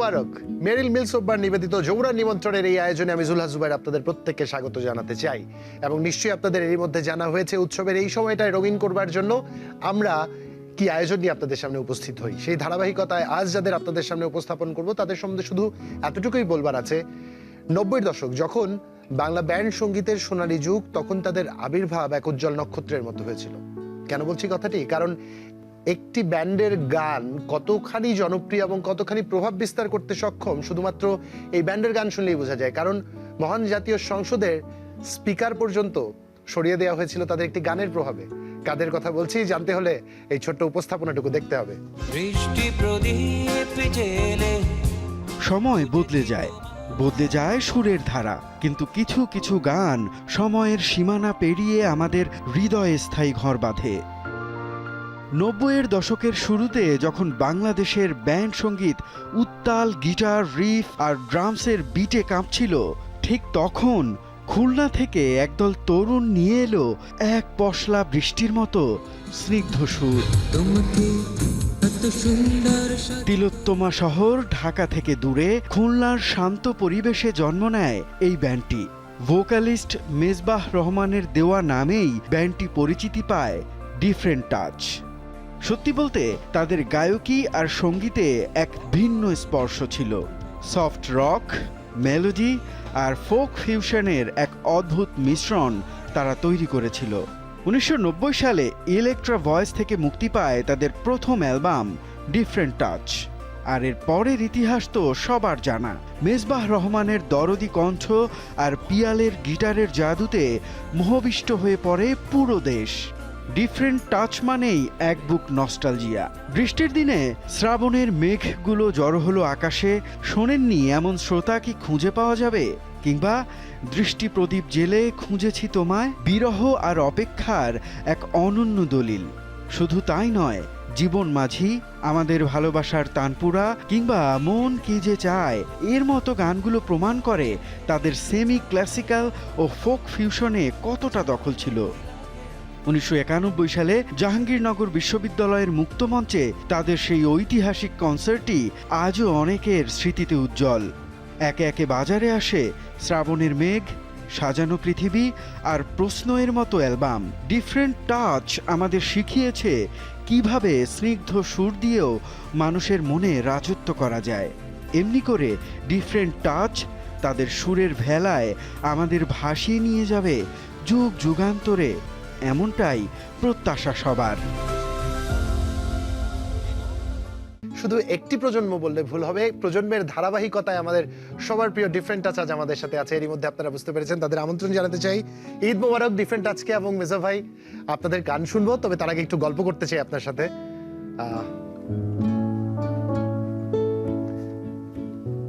মোবারক। মেরিল মিলসোব্বার নিবেদিত যমুনা নিমন্ত্রণের এই আয়োজনে আমি জুলহাস জুবাইর আপনাদের প্রত্যেককে স্বাগত জানাতে চাই। এবং নিশ্চয়ই আপনাদের এরই মধ্যে জানা হয়েছে উৎসবের এই সময়টায় রঙিন করবার জন্য আমরা কি আয়োজন নিয়ে আপনাদের সামনে উপস্থিত হই। সেই ধারাবাহিকতায় আজ যাদের আপনাদের সামনে উপস্থাপন করব তাদের সম্বন্ধে শুধু এতটুকুই বলবার আছে, 90-এর দশক যখন বাংলা ব্যান্ড সঙ্গীতের সোনালী যুগ, তখন তাদের আবির্ভাব এক উজ্জ্বল নক্ষত্রের মতো হয়েছিল। কেন বলছি কথাটি? কারণ একটি ব্যান্ডের গান কতখানি জনপ্রিয় এবং কতখানি প্রভাব বিস্তার করতে সক্ষম শুধুমাত্র এই ব্যান্ডের গান শুনলেই বোঝা যায়। কারণ মহান জাতীয় সংসদের স্পিকার পর্যন্ত সরিয়ে দেওয়া হয়েছিল তাদের একটি গানের প্রভাবে। কাদের কথা বলছি জানতে হলে এই ছোট্ট উপস্থাপনাটুকু দেখতে হবে। সময় বদলে যায় সুরের ধারা, কিন্তু কিছু কিছু গান সময়ের সীমানা পেরিয়ে আমাদের হৃদয়ে স্থায়ী ঘর বাঁধে। 90-এর দশকের শুরুতে যখন বাংলাদেশের ব্যান্ড সঙ্গীত উত্তাল গিটার রিফ আর ড্রামসের বিটে কাঁপছিল, ঠিক তখন খুলনা থেকে একদল তরুণ নিয়ে এলো এক পশলা বৃষ্টির মতো স্নিগ্ধ সুর। তিলোত্তমা শহর ঢাকা থেকে দূরে খুলনার শান্ত পরিবেশে জন্ম নেয় এই ব্যান্ডটি। ভোকালিস্ট মেজবাহ রহমানের দেওয়া নামেই ব্যান্ডটি পরিচিতি পায় ডিফারেন্ট টাচ। সত্যি বলতে তাদের গায়কী আর সঙ্গীতে এক ভিন্ন স্পর্শ ছিল। সফট রক, মেলোডি আর ফোক ফিউশনের এক অদ্ভুত মিশ্রণ তারা তৈরি করেছিল। 1990 সালে ইলেকট্রা ভয়েস থেকে মুক্তি পায় তাদের প্রথম অ্যালবাম ডিফারেন্ট টাচ। আর এর পরের ইতিহাস তো সবার জানা। মেজবাহ রহমানের দরদি কণ্ঠ আর পিয়ালের গিটারের জাদুতে মোহবিষ্ট হয়ে পড়ে পুরো দেশ। ডিফারেন্ট টাচ মানেই এক বুক নস্টালজিয়া। বৃষ্টির দিনে শ্রাবণের মেঘগুলো জড়ো হলো আকাশে, শোনেননি এমন শ্রোতা কি খুঁজে পাওয়া যাবে? কিংবা দৃষ্টি প্রদীপ জেলে খুঁজেছি তোমায়, বিরহ আর অপেক্ষার এক অনন্য দলিল। শুধু তাই নয়, জীবন মাঝি, আমাদের ভালোবাসার তানপুরা কিংবা মন কি যে চায়, এর মতো গানগুলো প্রমাণ করে তাদের সেমি ক্লাসিক্যাল ও ফোক ফিউশনে কতটা দখল ছিল। 1991 সালে জাহাঙ্গীরনগর বিশ্ববিদ্যালয়ের মুক্তমঞ্চে তাদের সেই ঐতিহাসিক কনসার্টটি আজও অনেকের স্মৃতিতে উজ্জ্বল। একে একে বাজারে আসে শ্রাবণের মেঘ, সাজানো পৃথিবী আর প্রশ্নের মতো অ্যালবাম। ডিফারেন্ট টাচ আমাদের শিখিয়েছে কিভাবে স্নিগ্ধ সুর দিয়েও মানুষের মনে রাজত্ব করা যায়। এমনি করে ডিফারেন্ট টাচ তাদের সুরের ভেলায় আমাদের ভাসিয়ে নিয়ে যাবে যুগ যুগান্তরে, এমনটাই প্রত্যাশা সবার। শুধু একটি প্রজন্ম বললে ভুল হবে, প্রজন্মের ধারাবাহিকতায় আমাদের সবার প্রিয় ডিফারেন্ট টাচ আজ আমাদের সাথে আছে। এরই মধ্যে আপনারা বুঝতে পেরেছেন, তাদের আমন্ত্রণ জানাতে চাই। ঈদ মোবারক ডিফারেন্ট টাচকে। এবং মেজা ভাই, আপনাদের গান শুনবো, তবে তার আগে একটু গল্প করতে চাই আপনার সাথে।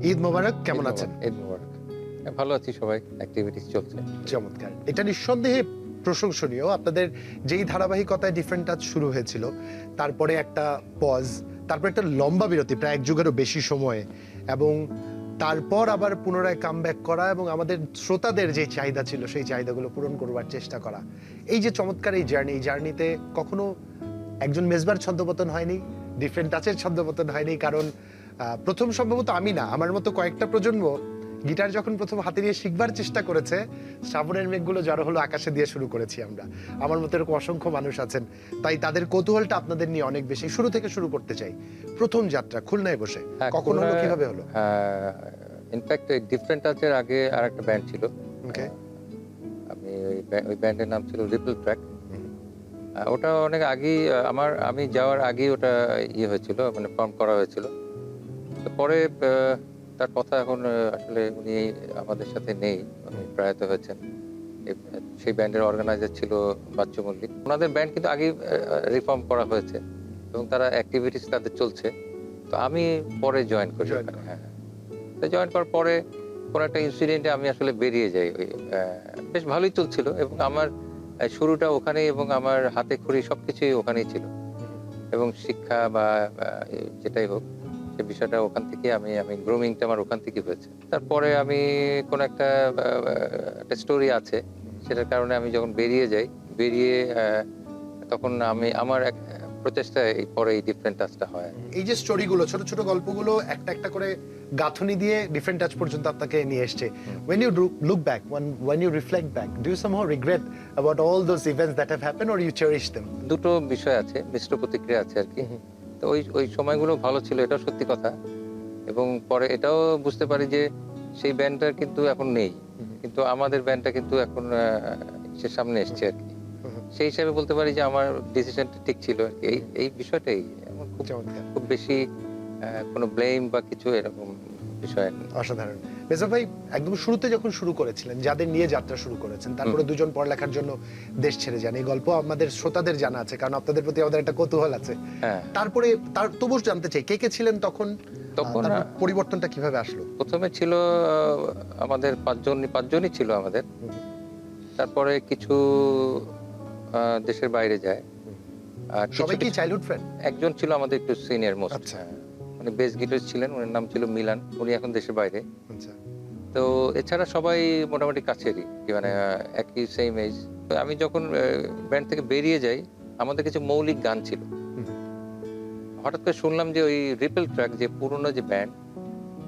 ঈদ মোবারক, কেমন আছেন? ঈদ মোবারক, ভালো আছি, সবাই অ্যাক্টিভিটিস চলছে। চমৎকার। এটা নিঃসন্দেহে প্রশংসনীয়। আপনাদের যেই ধারাবাহিকতায় ডিফারেন্ট টাচ শুরু হয়েছিল, তারপরে একটা পজ, তারপর একটা লম্বা বিরতি প্রায় এক যুগেরও বেশি সময়ে, এবং তারপর আবার পুনরায় কামব্যাক করা এবং আমাদের শ্রোতাদের যে চাহিদা ছিল সেই চাহিদাগুলো পূরণ করবার চেষ্টা করা। এই যে চমৎকার এই জার্নিতে কখনো একজন মেজবার ছন্দপতন হয়নি, ডিফারেন্ট টাচের ছন্দপতন হয়নি? কারণ প্রথম সম্ভবত আমি না, আমার মতো কয়েকটা প্রজন্ম গিটার যখন প্রথম হাতে নিয়ে শিখবার চেষ্টা করেছে, শ্রাবণের মেঘগুলো জড়ো হলো আকাশে দিয়ে শুরু করেছি আমরা। আমার মতো এরকম অসংখ্য মানুষ আছেন, তাই তাদের কৌতূহলটা আপনাদের নিয়ে অনেক বেশি। শুরু থেকে শুরু করতে চাই। প্রথম যাত্রা খুলনায় বসে কখন হলো, কিভাবে হলো? ইনফ্যাক্ট ডিফারেন্ট টাচের আগে আর একটা ব্যান্ড ছিল, আমি ওই ব্যান্ডের নাম ছিল রিপল ট্র্যাক। ওটা অনেক আগেই আমি যাওয়ার আগেই ওটা হয়েছিল, মানে ফর্ম করা হয়েছিল। পরে তার কথা এখন আসলে উনি আমাদের সাথে নেই, উনি প্রয়াত হয়েছেন। সেই ব্যান্ডের অর্গানাইজার ছিল বাচ্চু মল্লিক। ওনাদের ব্যান্ড কিন্তু আগেই রিফর্ম করা হয়েছে এবং তারা অ্যাক্টিভিটিস তাদের চলছে। তো আমি পরে জয়েন করি। হ্যাঁ, তো জয়েন করার পরে কোনো একটা ইনসিডেন্টে আমি আসলে বেরিয়ে যাই। বেশ ভালোই চলছিল এবং আমার শুরুটা ওখানেই, এবং আমার হাতে খড়ি সবকিছুই ওখানেই ছিল, এবং শিক্ষা বা যেটাই হোক সে বিষয়টা ওখান থেকে আমি গ্রুমিংটা আমার ওখান থেকে হয়েছে। তারপরে আমি কোনো একটা স্টোরি আছে, সেটার কারণে আমি যখন বেরিয়ে তখন আমার এক প্রচেষ্টায় পরে এই ডিফারেন্ট টাচটা হয়। এই যে স্টোরিগুলো, ছোট ছোট গল্পগুলো একটা একটা করে গাঁথনি দিয়ে ডিফারেন্ট টাচ পর্যন্ত আপনাকে নিয়ে এসছে। when you look back, when you reflect back, do you somehow regret about all those events that have happened or you cherish them? দুটো বিষয় আছে, মিশ্র প্রতিক্রিয়া আছে আর কি। তো ওই সময়গুলো ভালো ছিল, এটা সত্যি কথা। এবং পরে এটাও বুঝতে পারি যে সেই ব্যান্ডটা কিন্তু এখন নেই, কিন্তু আমাদের ব্যান্ডটা কিন্তু এখন সে সামনে এসছে আর কি। সেই হিসাবে বলতে পারি যে আমার ডিসিশনটা ঠিক ছিল আর কি। এই বিষয়টাই আমার খুব বেশি কোনো ব্লেম বা কিছু এরকম বিষয় নেই। অসাধারণ। মেজর ভাই, একদম শুরুতে যখন শুরু করেছিলেন, যাদের নিয়ে যাত্রা শুরু করেছেন, তারপরে দুজন পড়ালেখার জন্য দেশ ছেড়ে যান, এই গল্প আমাদের শ্রোতাদের জানা আছে, কারণ আপনাদের প্রতি আমাদের একটা কৌতূহল আছে। তারপরে তবু জানতে চাই, কে কে ছিলেন তখন? পরিবর্তনটা কিভাবে আসলো? প্রথমে ছিল আমাদের পাঁচজনই ছিল আমাদের। তারপরে কিছু দেশের বাইরে যায়। আর সবাই কি চাইল্ডহুড ফ্রেন্ড? একজন ছিল আমাদের একটু সিনিয়র মোস্ট, আচ্ছা, মানে বেস গিটারিস্ট ছিলেন, ওনার নাম ছিল মিলান, উনি এখন দেশের বাইরে। আচ্ছা। তো এছাড়া সবাই মোটামুটি কাছেরই, মানে একই সেম এজ। আমি যখন ব্যান্ড থেকে বেরিয়ে যাই, আমাদের কিছু মৌলিক গান ছিল। হঠাৎ করে শুনলাম যে ওই রিপেল ট্র্যাক, যে পুরনো যে ব্যান্ড,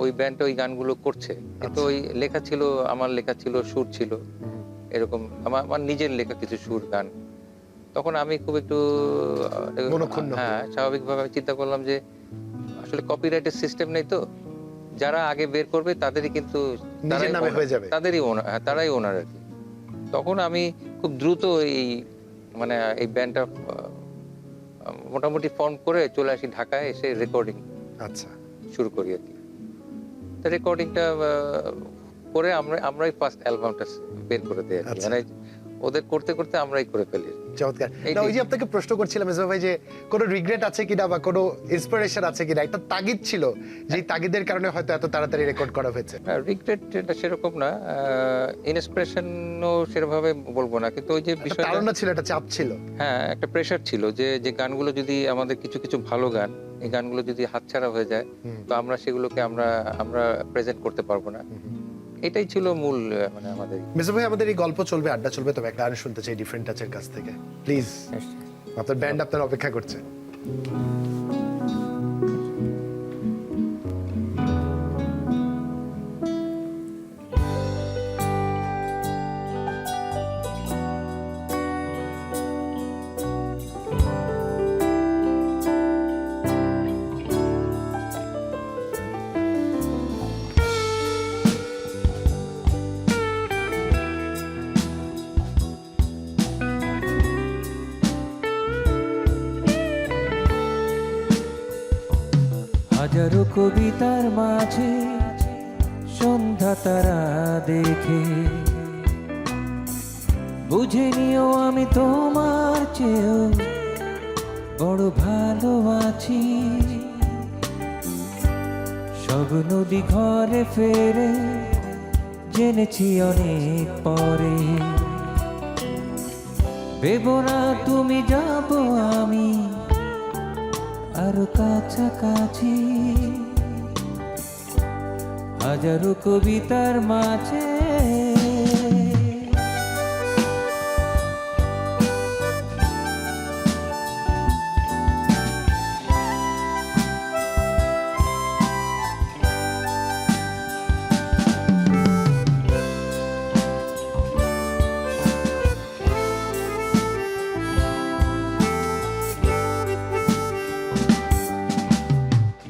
ওই ব্যান্ডটা ওই গানগুলো করছে, কিন্তু ওই লেখা ছিল, আমার লেখা ছিল, সুর ছিল এরকম, আমার নিজের লেখা কিছু সুর গান। তখন আমি খুব একটু স্বাভাবিকভাবে চিন্তা করলাম যে আসলে কপিরাইটের সিস্টেম নেই, তো যারা আগে বের করবে তাদেরই কিন্তু তারাই ওনার আর কি। তখন আমি খুব দ্রুত এই ব্যান্ডটা মোটামুটি ফর্ম করে চলে আসি ঢাকায়, এসে রেকর্ডিং শুরু করি আর কি। রেকর্ডিংটা করে আমরাই ফার্স্ট অ্যালবামটা বের করে দেই আর কি। মানে ওদের করতে করতে আমরাই করে ফেলি। চমৎকার। না, ওই যে আপনাকে প্রশ্ন করছিলাম মেজর ভাই, যে কোনো রিগ্রেট আছে কিনা বা কোনো ইন্সপিরেশন আছে কিনা, একটা তাগিদ ছিল, যে তাগিদের কারণে হয়তো এত তাড়াতাড়ি রেকর্ড করা হয়েছে। রিগ্রেট এটা সেরকম না, ইন্সপিরেশনও সেরকমভাবে বলবো না, কিন্তু ওই যে বিষয়টা ধারণা ছিল, একটা চাপ ছিল, হ্যাঁ একটা প্রেশার ছিল, যে গানগুলো যদি আমাদের কিছু ভালো গান, এই গানগুলো যদি হাতছাড়া হয়ে যায়, তো আমরা সেগুলোকে আমরা প্রেজেন্ট করতে পারবো না। এটাই ছিল মূল, মানে আমাদের। মেজর ভাই, আমাদের এই গল্প চলবে, আড্ডা চলবে, তবে একটা গান শুনতে চাই ডিফারেন্ট টাচের কাছ থেকে, প্লিজ। আপনার ব্যান্ড আপনার অপেক্ষা করছে। হাজারো কবিতার মাঝে সন্ধ্যা তারা দেখে, বুঝে নিও আমি তোমার চেয়েও বড় ভালো আছি। সব নদী ঘরে ফেরে জেনেছি অনেক পরে, ভেবো না তুমি যাব আমি আরো কাছাকাছি। হাজারো কবিতার মাঝে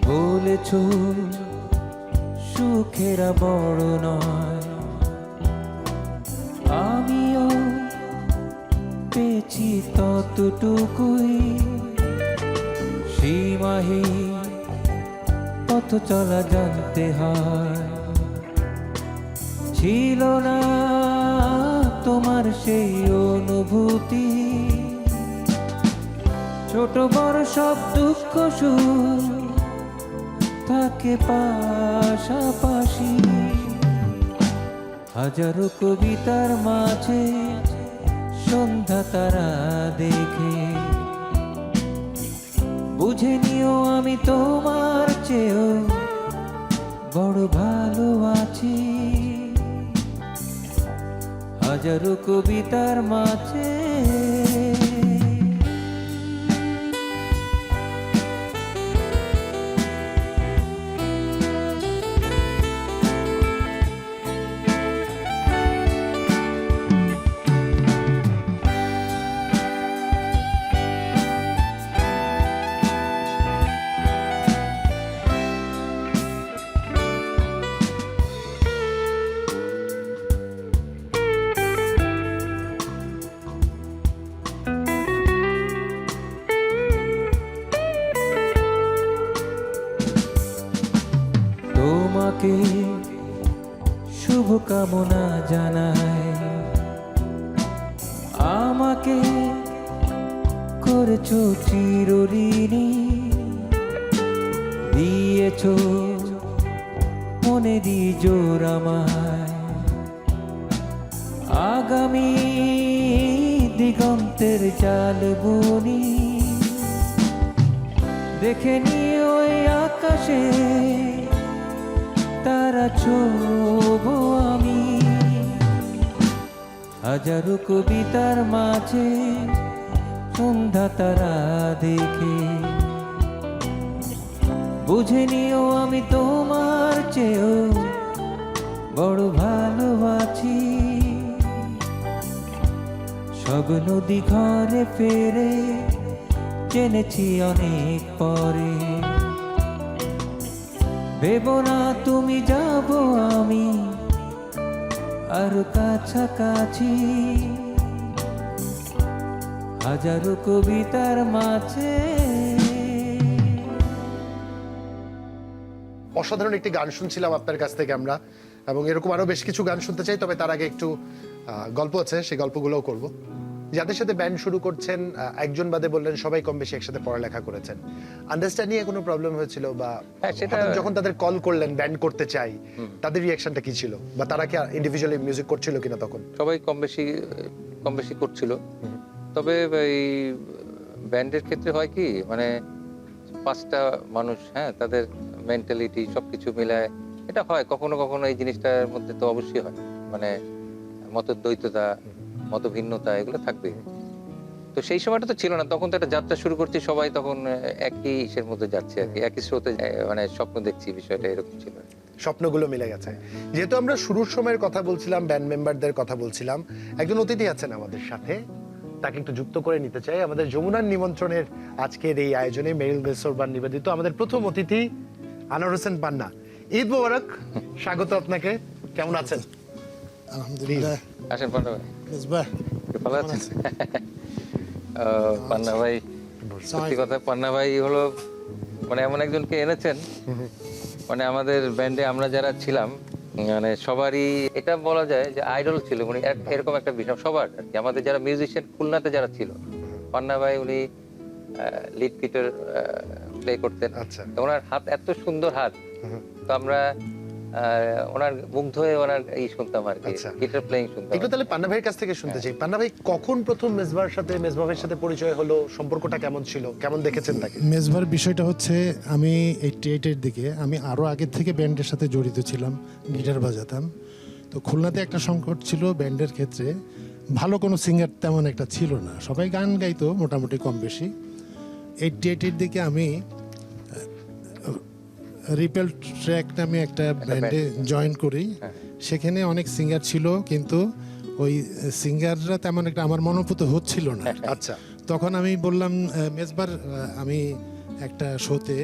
বলেছ সুখেরা বড় নয়, আমিও পেয়েছি ততটুকুই। সীমাহীন পথ চলা জানতে হয়, ছিল না তোমার সেই অনুভূতি। ছোট বড় সব দুঃখ সুখ থাকে পাশাপাশি। হাজারো কবিতার মাঝে সন্ধ্যা তারা দেখে, বুঝে নিও আমি তোমার চেয়েও বড় ভালো আছি। হাজারো কবিতার মাঝে আমাকে করেছো চিরঋণী, দিয়েছো মনেরই জোর আমায়, আগামী দিগন্তের জাল বুনি, দেখে নিয়ে ওই আকাশে তারা ছোব আমি, হাজারো কবিতার মাঝে সন্ধ্যা তারা দেখে, বুঝে নিও আমি তোমার চেয়েও বড় ভালোবাসি, সব নদী ঘরে ফেরে জেনেছি অনেক পরে, ভেবো না তুমি যাব আমি আরো কাছাকাছি, হাজারো কবিতার মাঝে। অসাধারণ একটি গান শুনছিলাম আপনার কাছ থেকে আমরা, এবং এরকম আরো বেশ কিছু গান শুনতে চাই। তবে তার আগে একটু গল্প আছে, সেই গল্পগুলোও করব। যাদের সাথে ব্যান্ড শুরু করছেন, একজন বাদে বললেন সবাই কম বেশি একসাথে পড়ালেখা করেছেন, আন্ডারস্ট্যান্ডিং এ কোনো প্রবলেম হয়েছিল? বা হঠাৎ যখন তাদের কল করলেন ব্যান্ড করতে চাই, তাদের রিঅ্যাকশনটা কি ছিল? বা তারা কি ইন্ডিভিজুয়ালি মিউজিক করছিল কিনা তখন? সবাই কম বেশি করছিল। তবে এই ব্যান্ডের ক্ষেত্রে হয় কি, মানে 5টা মানুষ, হ্যাঁ, তাদের মেন্টালিটি সবকিছু মিলায় এটা হয়। কখনো কখনো এই জিনিসটার মধ্যে তো অবশ্যই হয়, মানে মতদ্বৈততা, মতভিন্নতা এগুলো থাকবে। তো সেই সময়টা তো ছিল না, তখন তো একটা যাত্রা শুরু করছি, সবাই তখন একই ইসের মধ্যে যাচ্ছে আর কি, একই স্রোতে মানে স্বপ্ন দেখছি, বিষয়টা এরকম ছিল। স্বপ্নগুলো মিলে গেছে। যেহেতু আমরা শুরুর সময়ের কথা বলছিলাম, ব্যান্ড মেম্বারদের কথা বলছিলাম, একজন অতিথি আছেন আমাদের সাথে, তাকে একটু যুক্ত করে নিতে চাই আমাদের যমুনার নিমন্ত্রণের আজকের এই আয়োজনে। মেরিল গেসোরবান নিবেদিত আমাদের প্রথম অতিথি আনোয়ার হোসেন পান্না। ঈদ মোবারক, স্বাগত আপনাকে। কেমন আছেন? আলহামদুলিল্লাহ। আসেন পান্না ভাই। মিসবাহ, ভালো আছেন? পান্না ভাই, সত্যি কথা, পান্না ভাই হলো মানে এমন একজনকে এনেছেন, মানে আমাদের ব্যান্ডে আমরা যারা ছিলাম, মানে সবারই এটা বলা যায় যে আইডল ছিল, মানে এরকম একটা বিষয় সবার আর কি। আমাদের যারা মিউজিশিয়ান খুলনাতে যারা ছিল, পান্না ভাই উনি লিড গিটার প্লে করতেন। আচ্ছা। ওনার হাত এত সুন্দর হাত, তো আমরা ওনার মুগ্ধ হয়ে ওনার এই শুনতাম আর কি, আচ্ছা। গিটার প্লেইং শুনতাম। একটু তাহলে পান্না ভাইয়ের কাছ থেকে শুনতে চাই। পান্না ভাই কখন প্রথম মেজবাহের সাথে পরিচয় হলো? সম্পর্কটা কেমন ছিল? কেমন দেখেছেন তাকে? মেজবার বিষয়টা হচ্ছে, আমি 88 এর দিকে, আমি আরো আগে থেকে ব্যান্ডের সাথে জড়িত ছিলাম, গিটার বাজাতাম। তো খুলনাতে একটা সংকট ছিল ব্যান্ডের ক্ষেত্রে, ভালো কোনো সিঙ্গার তেমন একটা ছিল না, সবাই গান গাইতো মোটামুটি কম বেশি। 88 এর দিকে আমি রিপেল ট্র্যাক নামে একটা ব্যান্ডে জয়েন করি। সেখানে অনেক সিঙ্গার ছিল, কিন্তু ওই সিঙ্গাররা তেমন একটা আমার মনোপুত হচ্ছিল না। আচ্ছা। তখন আমি বললাম মেজবার, আমি একটা শোতে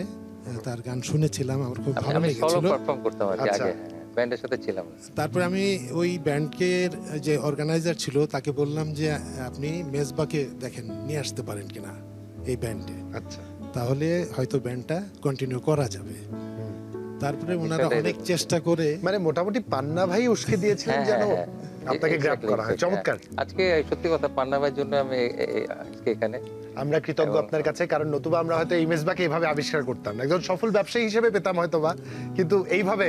তার গান শুনেছিলাম, আমার খুব ভালো আমি সলো লেগেছিল। পারফর্ম করতাম আর কি আচ্ছা। আগে, ব্যান্ডের সাথে ছিলাম না। তারপরে আমি ওই ব্যান্ডের যে অর্গানাইজার ছিল তাকে বললাম যে আপনি মেজবাকে দেখেন, নিয়ে আসতে পারেন কিনা এই ব্যান্ডে, আচ্ছা। তাহলে হয়তো ব্যান্ডটা কন্টিনিউ করা যাবে। তারপরে ওনারা বিষয়টা অনেক এরকম। চেষ্টা করে, মানে মোটামুটি পান্না ভাই উস্কে দিয়েছিলেন যেন আপনাকে গ্র্যাব করা হয়। চমৎকার। আজকে সত্যি কথা, পান্না ভাইয়ের জন্য আমি আজকে এখানে। আমরা কৃতজ্ঞ আপনার কাছে, কারণ নতুবা আমরা হয়তো এই মেজবাকে এইভাবে আবিষ্কার করতাম না, একজন সফল ব্যবসায়ী হিসেবে পেতাম হয়তোবা, কিন্তু এইভাবে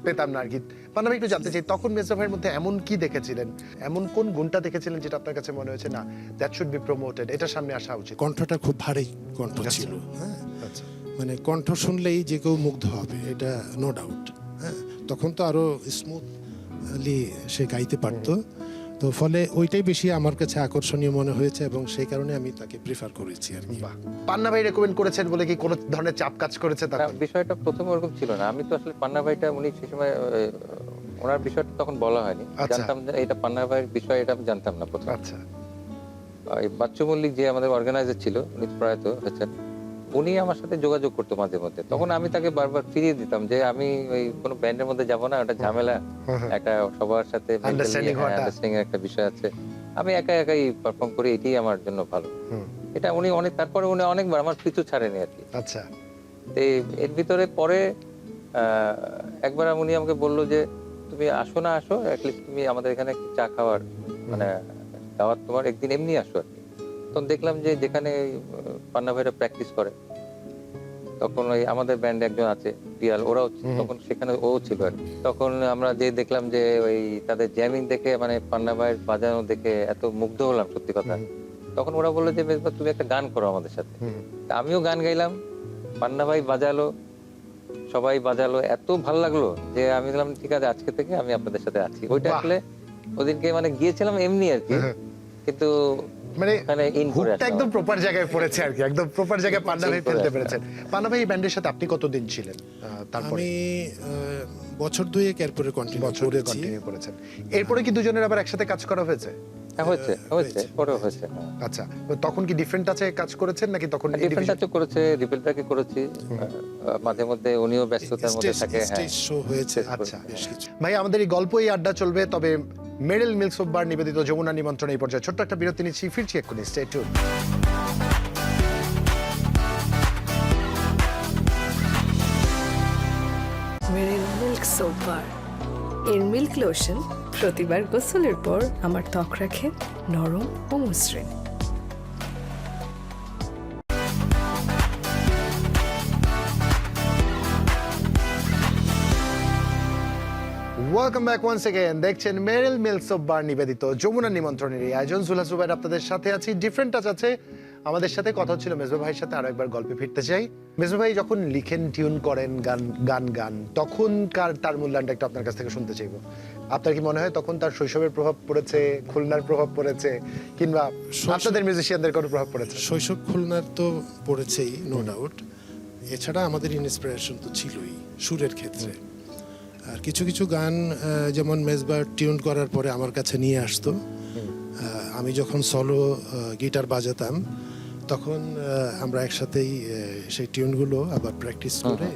পেতাম না আর কি। পান্না ভাই, একটু জানতে চাই, তখন মেজবা ভাইয়ের মধ্যে এমন কি দেখেছিলেন, এমন কোন গুণটা দেখেছিলেন যেটা আপনার কাছে মনে হয়েছে না, দ্যাট শুড বি প্রমোটেড, এটা সামনে আসা উচিত? কণ্ঠটা খুব ভারী কণ্ঠ ছিল, হ্যাঁ, মানে কণ্ঠ শুনলেই যে কেউ মুগ্ধ হবে, এটা নো ডাউট। হ্যাঁ, তখন তো আরো স্মুথলি সে গাইতে পারতো, তো ফলে ওইটাই বেশি আমার কাছে আকর্ষণীয় মনে হয়েছে, এবং সেই কারণে আমি তাকে প্রিফার করেছি আর কি। বাহ। পান্না ভাই রেকমেন্ড করেছেন বলে কি কোনো ধরনের চাপ কাজ করেছে না, তখন? বিষয়টা প্রথমে ওরকম ছিল না। আমি তো আসলে পান্না ভাইটা, উনি সেই সময় ওনার বিষয়টা তখন বলা হয়নি। আচ্ছা। জানতাম যে এটা পান্না ভাইয়ের বিষয়, এটা আমি জানতাম না প্রথম। আচ্ছা। এই বাচ্চু মল্লিক যে আমাদের অর্গানাইজার ছিল, উনি প্রয়াত হয়েছেন, উনি আমার সাথে যোগাযোগ করতো মাঝে মধ্যে। তখন আমি তাকে বারবার ফিরিয়ে দিতাম যে আমি ওই কোনো ব্যান্ডের মধ্যে যাব না, ওটা ঝামেলা, একটা সবার সাথে আন্ডারস্ট্যান্ডিং এর একটা বিষয় আছে। আমি একাই পারফর্ম করি, এটাই আমার জন্য ভালো। এটা উনি অনেক, তারপরে উনি অনেকবার আমার পিছু ছাড়েনি আর কি। আচ্ছা। তো এর ভিতরে পরে একবার উনি আমাকে বললো যে তুমি আসো, অ্যাটলিস্ট তুমি আমাদের এখানে চা খাওয়ার, মানে দাওয়াত তোমার, একদিন এমনি আসো আর কি। তখন দেখলাম যে যেখানে পান্না ভাইরা প্র্যাকটিস করে, তখন ওই আমাদের ব্যান্ডে একজন আছে পিয়াল, ওরাও তখন সেখানে ও ছিল আর কি। তখন আমরা যে দেখলাম যে ওই তাদের জ্যামিং দেখে, মানে পান্না ভাইয়ের বাজানো দেখে এত মুগ্ধ হলাম সত্যি কথা। তখন ওরা বললো যে মেজবা তুমি একটা গান করো আমাদের সাথে। তা আমিও গান গাইলাম, পান্না ভাই বাজালো, সবাই বাজালো, এত ভালো লাগলো যে আমি বললাম ঠিক আছে আজকে থেকে আমি আপনাদের সাথে আছি। ওইটা বাহ। আসলে ওদিনকে মানে গিয়েছিলাম এমনি আর কি, কিন্তু মানে ওখানে in করে হুকটা আসলাম। একদম প্রপার জায়গায় পড়েছে আর কি, একদম প্রপার জায়গায় পান্না ভাই In করে ফেলতে আসলাম। পেরেছেন। পান্না ভাই এই ব্যান্ডের সাথে আপনি কতদিন ছিলেন তারপরে? আমি বছর দুয়েক এরপরে কন্টিনিউ বছর করেছি। কন্টিনিউ করেছেন। এরপরে কি দুজনের আবার একসাথে কাজ করা হয়েছে? হ্যাঁ, হয়েছে হয়েছে, পরেও হয়েছে। আচ্ছা, তখন কি ডিফারেন্ট আছে কাজ করেছেন নাকি তখন ডিফারেন্ট individual? টাচও করেছে, রিপেল ট্র্যাকে করেছি, মাঝে মধ্যে উনিও ব্যস্ততার মধ্যে থাকে। হ্যাঁ, স্টেজ শো হয়েছে আচ্ছা বেশ কিছু। ভাই, আমাদের এই গল্প এই আড্ডা চলবে, তবে মেরিল মিলস অফ বার নিবেদিত যমুনা নিমন্ত্রণ এই পর্যায়ে ছোট্ট একটা বিরতি নিচ্ছি, ফিরছি এক্ষুনি, stay tune. Meril milk soap bar. এর মিল্ক লোশন প্রতিবার গোসলের পর আমার ত্বক রাখে নরম ও মসৃণ। Welcome back once again. দেখছেন মেরিল মিলস অফ বার নিবেদিত যমুনা নিমন্ত্রণের এই আয়োজন। জুলহা জুবাইর আপনাদের সাথে আছি। ডিফারেন্ট টাচ আছে আমাদের সাথে। কথা হচ্ছিল মেজবা ভাইয়ের সাথে, আরো একবার গল্পে ফিরতে চাই। মেজবা ভাই যখন লিখেন, টিউন করেন, গান তখন তার মূল্যায়নটা একটু আপনার কাছ থেকে শুনতে চাইবো। আপনার কি মনে হয় তখন তার শৈশবের প্রভাব পড়েছে, খুলনার প্রভাব পড়েছে, কিংবা আপনাদের মিউজিশিয়ানদের কোনো প্রভাব পড়েছে? শৈশব খুলনার তো পড়েছেই, নো ডাউট। এছাড়া আমাদের ইন্সপিরেশন তো ছিলই সুরের ক্ষেত্রে। আর কিছু কিছু গান যেমন মেজবা টিউন করার পরে আমার কাছে নিয়ে আসতো। আমি যখন সলো গিটার বাজাতাম তখন আমরা একসাথেই সেই টিউনগুলো আবার প্র্যাকটিস করে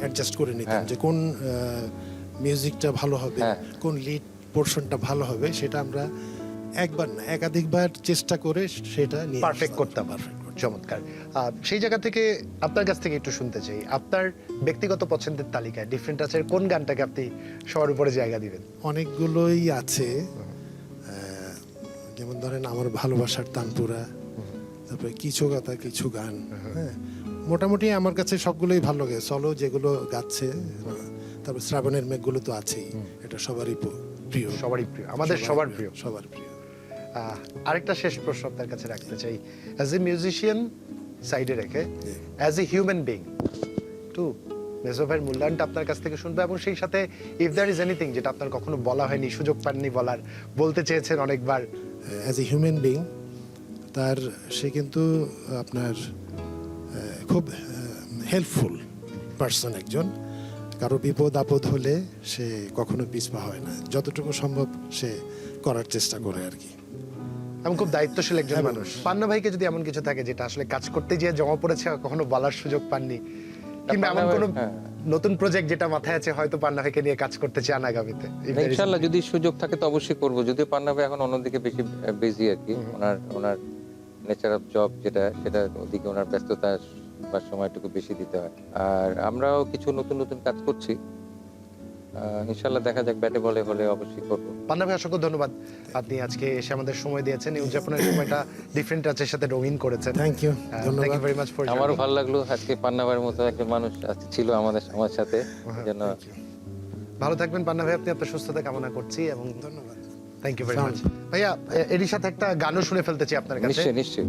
অ্যাডজাস্ট করে নিতাম যে কোন মিউজিকটা ভালো হবে, কোন লিড পোর্শনটা ভালো হবে, সেটা আমরা একবার না একাধিকবার চেষ্টা করে সেটা নিয়ে পারফেক্ট করতাম। চমৎকার। সেই জায়গা থেকে আপনার কাছ থেকে একটু শুনতে চাই, আপনার ব্যক্তিগত পছন্দের তালিকায় ডিফারেন্ট টাচের কোন গানটাকে আপনি সবার উপরে জায়গা দিবেন? অনেকগুলোই আছে, যেমন ধরেন আমার ভালোবাসার তানপুরা, তারপরে কিছু কথা কিছু গান। হ্যাঁ, মোটামুটি আমার কাছে সবগুলোই ভালো লাগে। সলো যেগুলো গাচ্ছে, তারপর শ্রাবণের মেঘগুলো তো আছেই, এটা সবারই প্রিয়, সবারই প্রিয়, আমাদের সবার প্রিয়। সবার প্রিয়। আরেকটা শেষ প্রশ্ন আপনার কাছে রাখতে চাই, অ্যাজ এ মিউজিশিয়ান সাইডে রেখে, as a human being to Mezba ভাইয়ের মূল্যায়নটা আপনার কাছ থেকে শুনবো, এবং সেই সাথে ইফ দ্যার ইজ এনিথিং যেটা আপনার কখনো বলা হয়নি, সুযোগ পাননি বলার, বলতে চেয়েছেন অনেকবার। অ্যাজ এ হিউম্যান বিং সে কিন্তু আপনার খুব হেল্পফুল পার্সন একজন। কারো বিপদ আপদ হলে সে কখনো পিছপা হয় না, যতটুকু সম্ভব সে করার চেষ্টা করে আর কি। এবং খুব দায়িত্বশীল একজন মানুষ। পান্না ভাইকে যদি এমন কিছু থাকে যেটা আসলে কাজ করতে গিয়ে জমা পড়েছে, কখনো বলার সুযোগ পাননি, কিংবা এমন কোনো নতুন প্রজেক্ট যেটা মাথায় আছে, হয়তো পান্না ভাইকে নিয়ে কাজ করতে চান আগামীতে? ইনশাআল্লাহ যদি সুযোগ থাকে তো অবশ্যই করবো। যদিও পান্না ভাই এখন অন্যদিকে বেশি বিজি আর কি, ওনার নেচার অফ জব যেটা, সেটা ওদিকে ওনার ব্যস্ততা বা সময়টুকু বেশি দিতে হয়। আর আমরাও কিছু নতুন নতুন কাজ করছি, ইনশাআল্লাহ দেখা যাক, ব্যাটে বলে হলে অবশ্যই করবো। পান্না ভাই, অসংখ্য ধন্যবাদ, আপনি আজকে এসে আমাদের সময় দিয়েছেন, এই উদযাপনের সময়টা ডিফারেন্ট টাচের সাথে রঙিন করেছেন। থ্যাংক ইউ, থ্যাংক ধন্যবাদ। You very much for. আমারও ভালো লাগলো আজকে পান্না ভাইয়ের মতো একজন মানুষ আজকে ছিল আমার সাথে, জন্য ভালো থাকবেন পান্না ভাই, আপনি আপনার সুস্থতা কামনা করছি, এবং ধন্যবাদ। Thank you very much. ভাইয়া, এরই সাথে একটা গানও শুনে ফেলতে চাই আপনার কাছে। নিশ্চয়ই নিশ্চয়ই।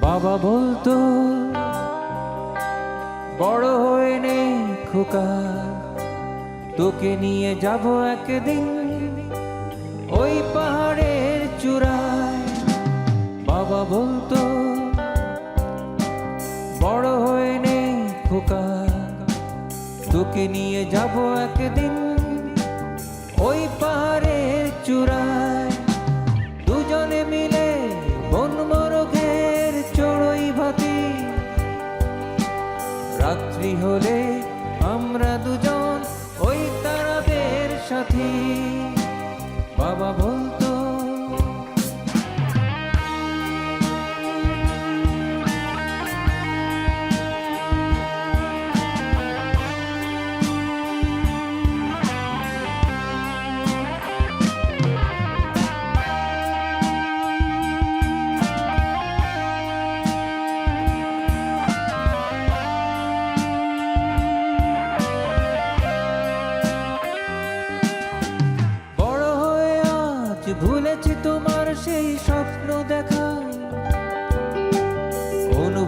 বাবা বলতো বড় হয়ে নে খোকা, তোকে নিয়ে যাব একদিন ওই পাহাড়ের চূড়ায়। বাবা বলতো বড় হয়ে নে খোকা, তোকে নিয়ে যাব একদিন ওই পাহাড়ের চূড়ায়। দুজনে মিলে বনমরঘের চড়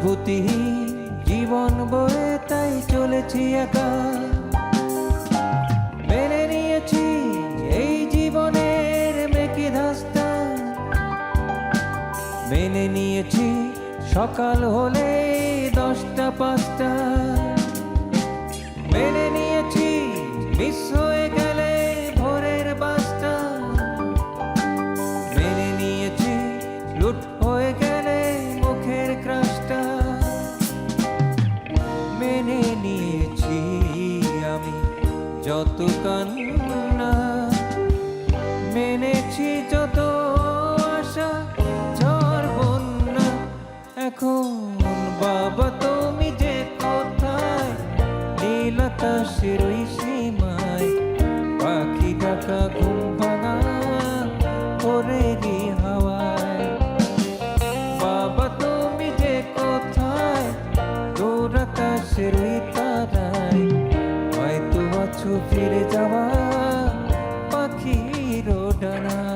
অনুভূতিহীন জীবন বয়ে তাই চলেছি একা। মেনে নিয়েছি এই জীবনের মেকি ধাস্তা, মেনে নিয়েছি সকাল হলে 10টা 5টা, মেনে নিয়েছি মিস হয়ে গেলে ভোরের বাসটা, মেনে নিয়েছি লুট হয়ে গেলে মুখের ক্রাশটা, মেনে নিয়েছি আমি যত কান্না, মেনেছি যত আশা ঝড় বন্যা। এখন বাবা তুমি যে কোথায়, নীল আকাশের ওই সীমায়, পাখি ডাকা ঘুম ভাঙা ভোরেরই হাওয়ায়। বাবা তুমি যে কোথায়, দূর আকাশের ওই তারায়, হয়তো আছো ফিরে যাওয়া পাখির ডানায়।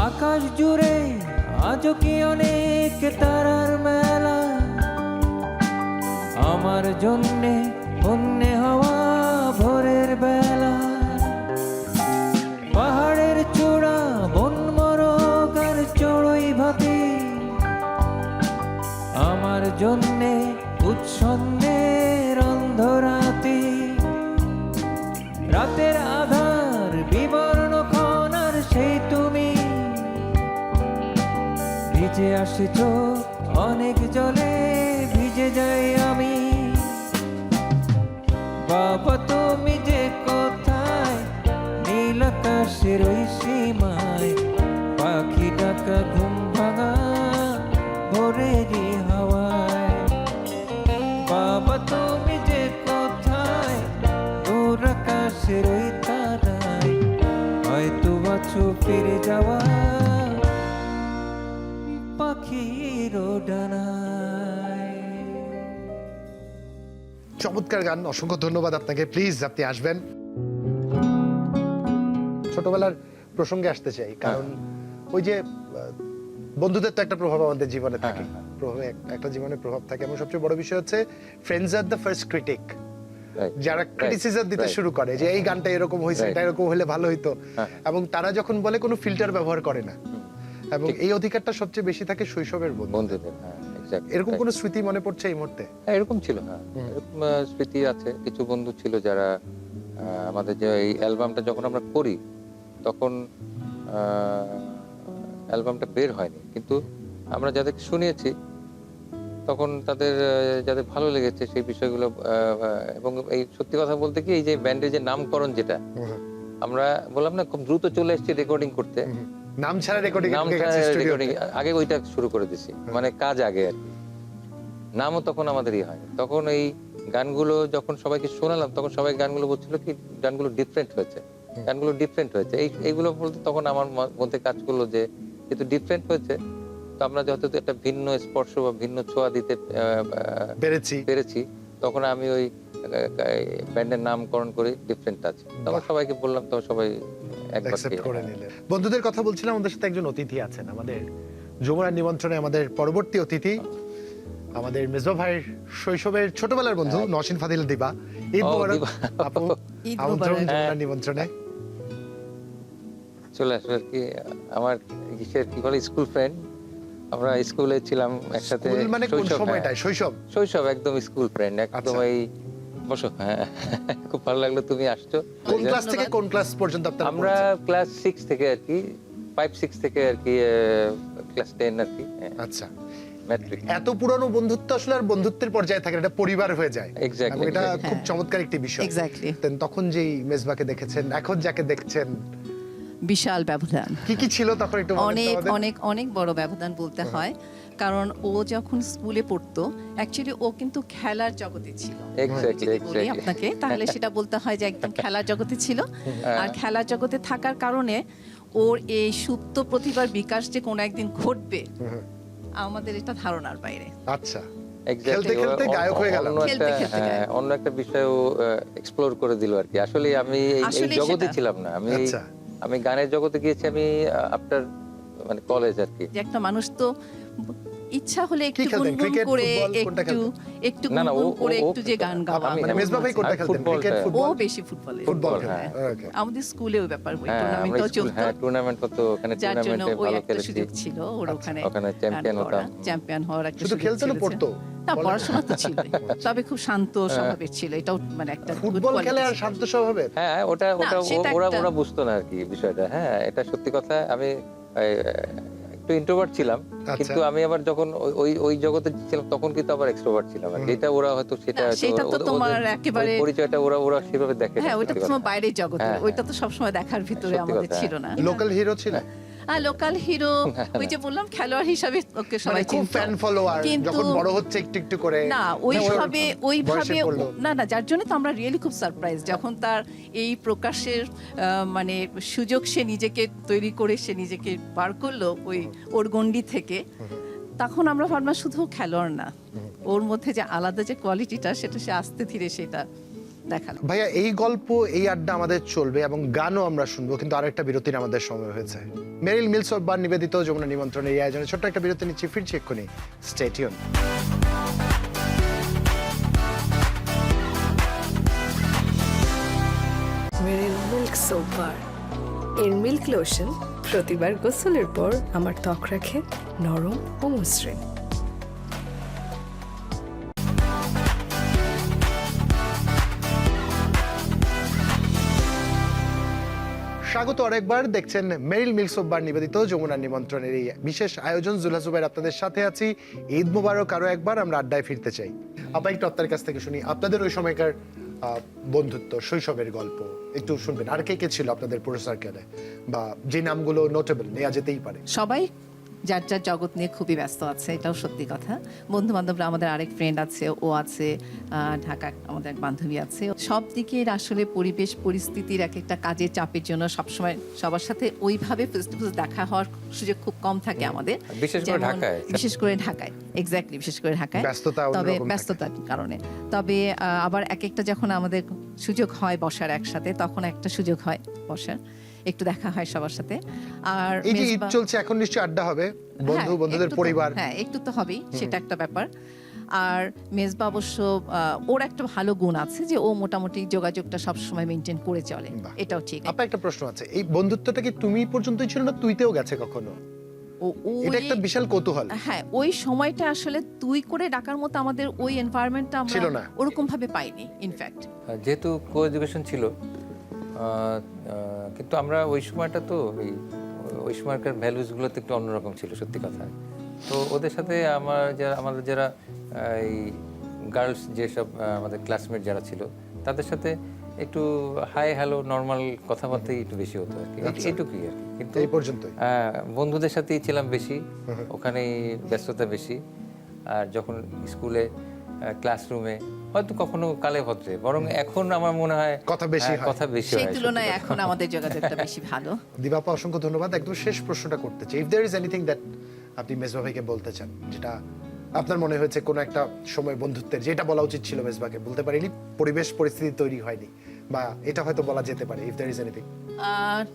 আকাশ জুড়ে আজও কি অনেক তারার মেলা, আমার জন্যে অন্যে হওয়া ভোরের বেলা। পাহাড়ের চূড়া বন মরক আর চড়ুই ভাতি, আমার জন্যে উচ্ছন্নের অন্ধরাতি। রাতের আধার বিবর্ণ ক্ষণ আর সেই তুমি, ভিজে আসিছ অনেক জলে ভিজে যাই আমি। বাবা তুমি যে কোথায়, নীল আকাশের ওই সীমায়, পাখি ডাকা ঘুম ভাঙা ভোরেরই হাওয়ায়। বাবা তুমি যে কোথায়, দূর আকাশের ওই তারায়, হয়তো আছো ফিরে যাওয়া পাখির ডানায়। চমৎকার গান, অসংখ্য ধন্যবাদ আপনাকে। প্লিজ আপনি আসবেন। ছোটবেলার প্রসঙ্গে আসতে চাই, কারণ ওই যে বন্ধুদের তো একটা প্রভাব আমাদের জীবনে থাকে, প্রভাবে একটা জীবনে প্রভাব থাকে, এবং সবচেয়ে বড় বিষয় হচ্ছে ফ্রেন্ডস আর দ্য ফার্স্ট ক্রিটিক, যারা ক্রিটিসিজম দিতে শুরু করে যে এই গানটা এরকম হয়েছে, এটা এরকম হলে ভালো হইতো, এবং তারা যখন বলে কোনো ফিল্টার ব্যবহার করে না, এবং এই অধিকারটা সবচেয়ে বেশি থাকে শৈশবের বন্ধুদের। হ্যাঁ, exactly, এরকম right. কোনো স্মৃতি মনে পড়ছে এই মুহূর্তে? হ্যাঁ, এরকম ছিল। হ্যাঁ, এরকম স্মৃতি আছে। কিছু বন্ধু ছিল যারা আমাদের যে এই অ্যালবামটা যখন আমরা করি, তখন অ্যালবামটা বের হয়নি, কিন্তু আমরা যাদেরকে শুনিয়েছি তখন তাদের যাদের ভালো লেগেছে সেই বিষয়গুলো, এবং এই সত্যি কথা বলতে কি, এই যে ব্যান্ডের যে নামকরণ, যেটা আমরা বললাম না খুব দ্রুত চলে এসেছি রেকর্ডিং করতে, নাম ছাড়া রেকর্ডিং, নাম ছাড়া রেকর্ডিং আগে ওইটা শুরু করে দিছি, মানে কাজ আগে আর কি, নামও তখন আমাদেরই হয়। তখন এই গানগুলো যখন সবাইকে শোনালাম, তখন সবাই গানগুলো বলছিল কি গানগুলো ডিফারেন্ট হয়েছে, গানগুলো ডিফারেন্ট হয়েছে। এইগুলো বলতে তখন আমার মধ্যে কাজ করলো যে যেহেতু ডিফারেন্ট হয়েছে, তো আমরা যত একটা ভিন্ন স্পর্শ বা ভিন্ন ছোঁয়া দিতে পেরেছি, তখন আমি ওই ব্যান্ডের নামকরণ করে ডিফারেন্ট টাচ, তখন সবাইকে বললাম, তো সবাই অ্যাকসেপ্ট করে নিলেন। বন্ধুদের কথা বলছিলাম, আমাদের সাথে একজন অতিথি আছেন আমাদের যমুনার নিমন্ত্রণে, আমাদের পরবর্তী অতিথি আমাদের মেজবা ভাইয়ের শৈশবের ছোটবেলার বন্ধু নওশিন ফাদিল দিবা। ঈদ মোবারক আপু, আমন্ত্রণ যমুনার নিমন্ত্রণে। চলে আসলে কি আমার কি বলে স্কুল ফ্রেন্ড, আমরা স্কুলে ছিলাম একসাথে। মানে কোন সময়টায়? শৈশব একদম স্কুল ফ্রেন্ড একদম। এই বসো। হ্যাঁ, খুব ভালো লাগলো তুমি আসছো। কোন ক্লাস থেকে কোন ক্লাস পর্যন্ত আপনারা? আমরা ক্লাস 6 থেকে আর কি, 5-6 থেকে আর কি ক্লাস 10 আর কি। আচ্ছা, ম্যাট্রিক। এত পুরনো বন্ধুত্ব আসলে আর বন্ধুত্বের পর্যায়ে থাকে, এটা পরিবার হয়ে যায়। এক্স্যাক্টলি, এটা খুব চমৎকার একটি বিষয়। এক্স্যাক্টলি। তখন যেই মেজবাকে দেখেছেন, এখন যাকে দেখছেন, বিশাল ব্যবধান। কি ছিল তখন একটু অনেক অনেক অনেক বড় ব্যবধান বলতে হয়। কারণ ও যখন স্কুলে পড়তো অ্যাকচুয়ালি ও কিন্তু খেলার জগতে ছিল। এক্স্যাক্টলি যদি বলি আপনাকে তাহলে সেটা বলতে হয় যে একদম খেলার জগতে ছিল। আর খেলার জগতে থাকার কারণে ওর এই সুপ্ত প্রতিভার বিকাশ যে কোনো একদিন ঘটবে আমাদের এটা ধারণার বাইরে। আচ্ছা, এক্স্যাক্টলি খেলতে খেলতে গায়ক হয়ে গেল। খেলতে খেলতে গায়ক। অন্য একটা বিষয় এক্সপ্লোর করে দিল আর কি। আসলে আমি এই আসলেই জগতে সেটা। ছিলাম না। আচ্ছা। আমি গানের জগতে গিয়েছি আমি আফটার মানে কলেজ আর কি। যে একটা মানুষ তো ইচ্ছা হলে একটু খেলতেন? গুনগুন ক্রিকেট, করে ফুটবল, কোনটা একটু না, না, গুনগুন ও- করে ও- একটু যে গান গাওয়া। আমি- মানে মেজবা ভাই কোনটা খেলতেন? ফুটবলটা। ক্রিকেট, ও ফুটবল? বেশি ফুটবলে। ফুটবল হ্যাঁ। খেলতেন। ওকে। আমাদের স্কুলেও ব্যাপার ওই হ্যাঁ, আমরা টুর্নামেন্টও স্কুল চলতো। টুর্নামেন্ট হতো, ওখানে যার জন্য টুর্নামেন্টে ওই ভালো একটা খেলেছি। সুযোগ ছিল ওর ওখানে ওখানে চ্যাম্পিয়ন হতাম। চ্যাম্পিয়ন হওয়ার একটা শুধু সুযোগ খেলতো না, ছিল। পড়তো? না, বলেন। পড়াশোনা তো ছিল, তবে খুব শান্ত স্বভাবের ছিল। এটাও মানে একটা good ফুটবল quality খেলে আর ছিল। শান্ত স্বভাবের? হ্যাঁ, ওটা সেটা ওরা একটা- ওরা বুঝতো না আর কি বিষয়টা। হ্যাঁ, এটা সত্যি কথা। আমি একটু ইন্ট্রোভার্ট ছিলাম, আচ্ছা। কিন্তু আমি আবার যখন ওই জগতে ছিলাম তখন কিন্তু আবার এক্সট্রোভার্ট ছিলাম আর কি। এটা ওরা হয়তো সেটা না, হয়তো সেটা তো ওদের- তোমার ওদের একেবারে- ওই পরিচয়টা ওরা সেভাবে দেখে না, হ্যাঁ, ওইটা তো সত্যি তোমার কথা। বাইরের জগতে, হ্যাঁ, ওইটা তো সবসময় দেখার ভিতরে সত্যি আমাদের কথা। ছিল না। লোকাল হিরো ছিল? আর লোকাল হিরো ওই যে বললাম খেলোয়াড় হিসাবে ওকে মানে সবাই খুব চিনতো। ফ্যান ফলোয়ার, কিন্তু- যখন বড় হচ্ছে একটু একটু করে? না ওইভাবে ওইভাবে পড়লো? না, যার জন্য তো আমরা রিয়েলি খুব সারপ্রাইজ যখন তার এই প্রকাশের মানে সুযোগ সে নিজেকে তৈরি করে সে নিজেকে বার করলো ওর গণ্ডি থেকে। তখন আমরা ভাবলাম শুধু খেলোয়াড় না, ওর মধ্যে যে আলাদা যে কোয়ালিটিটা সেটা সে আস্তে ধীরে সেটা দেখালো। ভাইয়া, এই গল্প, এই আড্ডা আমাদের চলবে এবং গানও আমরা শুনবো, কিন্তু আরেকটা বিরতির আমাদের সময় হয়েছে। মেরিল মিলসব বার নিবেদিত যমুনা নিমন্ত্রণের এই আয়োজনে ছোট্ট একটা বিরতি নিচ্ছি, ফিরছি এক্ষুনি। Stay tune. Meril milk soap bar. এর মিল্ক লোশন প্রতিবার গোসলের পর আমার ত্বক রাখে নরম ও মসৃণ। স্বাগত আরেকবার, দেখছেন মেরিল মিল্ক বার নিবেদিত যমুনা নিমন্ত্রণের এই বিশেষ আয়োজন। জুলহা জুবাইর আপনাদের সাথে আছি। ঈদ মোবারক আরো একবার। আমরা আড্ডায় ফিরতে চাই। আপা, একটু আপনার কাছ থেকে শুনি আপনাদের ওই সময়কার বন্ধুত্ব, শৈশবের গল্প একটু শুনবেন। আর কে কে ছিল আপনাদের পুরো সার্কেলে, বা যে নামগুলো নোটেবল নেওয়া যেতেই পারে? সবাই যার যার জগৎ নিয়ে খুবই ব্যস্ত আছে, এটাও সত্যি কথা। বন্ধু বান্ধবরা, আমাদের আরেক ফ্রেন্ড আছে, ও আছে ঢাকা, আমাদের এক বান্ধবী আছে। সব দিকের আসলে পরিবেশ পরিস্থিতির এক একটা কাজের চাপের জন্য সবসময় সবার সাথে ওইভাবে ফেস টু ফেস দেখা হওয়ার সুযোগ খুব কম থাকে আমাদের, বিশেষ করে যেমন- ঢাকায়। বিশেষ করে ঢাকায়, এক্স্যাক্টলি, বিশেষ করে ঢাকায় ব্যস্ততা তবে অন্যরকম থাকে। ব্যস্ততার কারণে। তবে আবার এক একটা যখন আমাদের সুযোগ হয় বসার একসাথে, তখন একটা সুযোগ হয় বসার, একটু দেখা হয় সবার সাথে। আর এই যে ঈদ মেজবা- চলছে, এখন নিশ্চয়ই আড্ডা হবে, বন্ধু হ্যাঁ, বন্ধুদের একটু তো- পরিবার। হ্যাঁ, একটু তো হবেই, সেটা একটা ব্যাপার। আর মেজবা অবশ্য ওর একটা ভালো গুণ আছে যে ও মোটামুটি যোগাযোগটা সবসময় মেনটেন করে চলে, বাহ। এটাও ঠিক। আপা, একটা প্রশ্ন আছে, এই বন্ধুত্বটা কি তুমি পর্যন্তই ছিল না তুইতেও গেছে কখনো? এটা একটা বিশাল কৌতূহল। হ্যাঁ, ওই সময়টা আসলে তুই করে ডাকার মতো আমাদের ওই এনভায়রনমেন্টটা ছিল আমরা না। ওরকম ভাবে পাইনি ইনফ্যাক্ট। যেহেতু কো এডুকেশন ছিল, কিন্তু আমরা ওই সময়টা তো ওই সময়কার ভ্যালুসগুলো তো একটু অন্যরকম ছিল, সত্যি কথা। তো ওদের সাথে আমাদের যারা এই গার্লস, যেসব আমাদের ক্লাসমেট যারা ছিল, তাদের সাথে একটু হাই হ্যালো নর্মাল কথাবার্তাই একটু বেশি হতো আর কি, এইটুকুই আর কি। কিন্তু এই পর্যন্তই। বন্ধুদের সাথেই ছিলাম বেশি, ওখানেই ব্যস্ততা বেশি। আর যখন স্কুলে ক্লাসরুমে হয়তো কখনো কালে ভদ্রে, বরং এখন আমার মনে হয় কথা বেশি হয়। কথা বেশি সেই হয়, তুলনায় সত্যি কথা। এখন আমাদের যোগাযোগটা বেশি ভালো। দিবাপা, অসংখ্য ধন্যবাদ। একদম শেষ প্রশ্নটা করতে চাই, if there is anything that আপনি মেজবা ভাইকে বলতে চান, যেটা আপনার মনে হয়েছে কোনো একটা সময় বন্ধুত্বের, যেটা বলা উচিত ছিল মেজবাকে বলতে পারিনি, পরিবেশ পরিস্থিতি তৈরি হয়নি, বা এটা হয়তো বলা যেতে পারে, ইফ দেয়ার ইজ এনিথিং।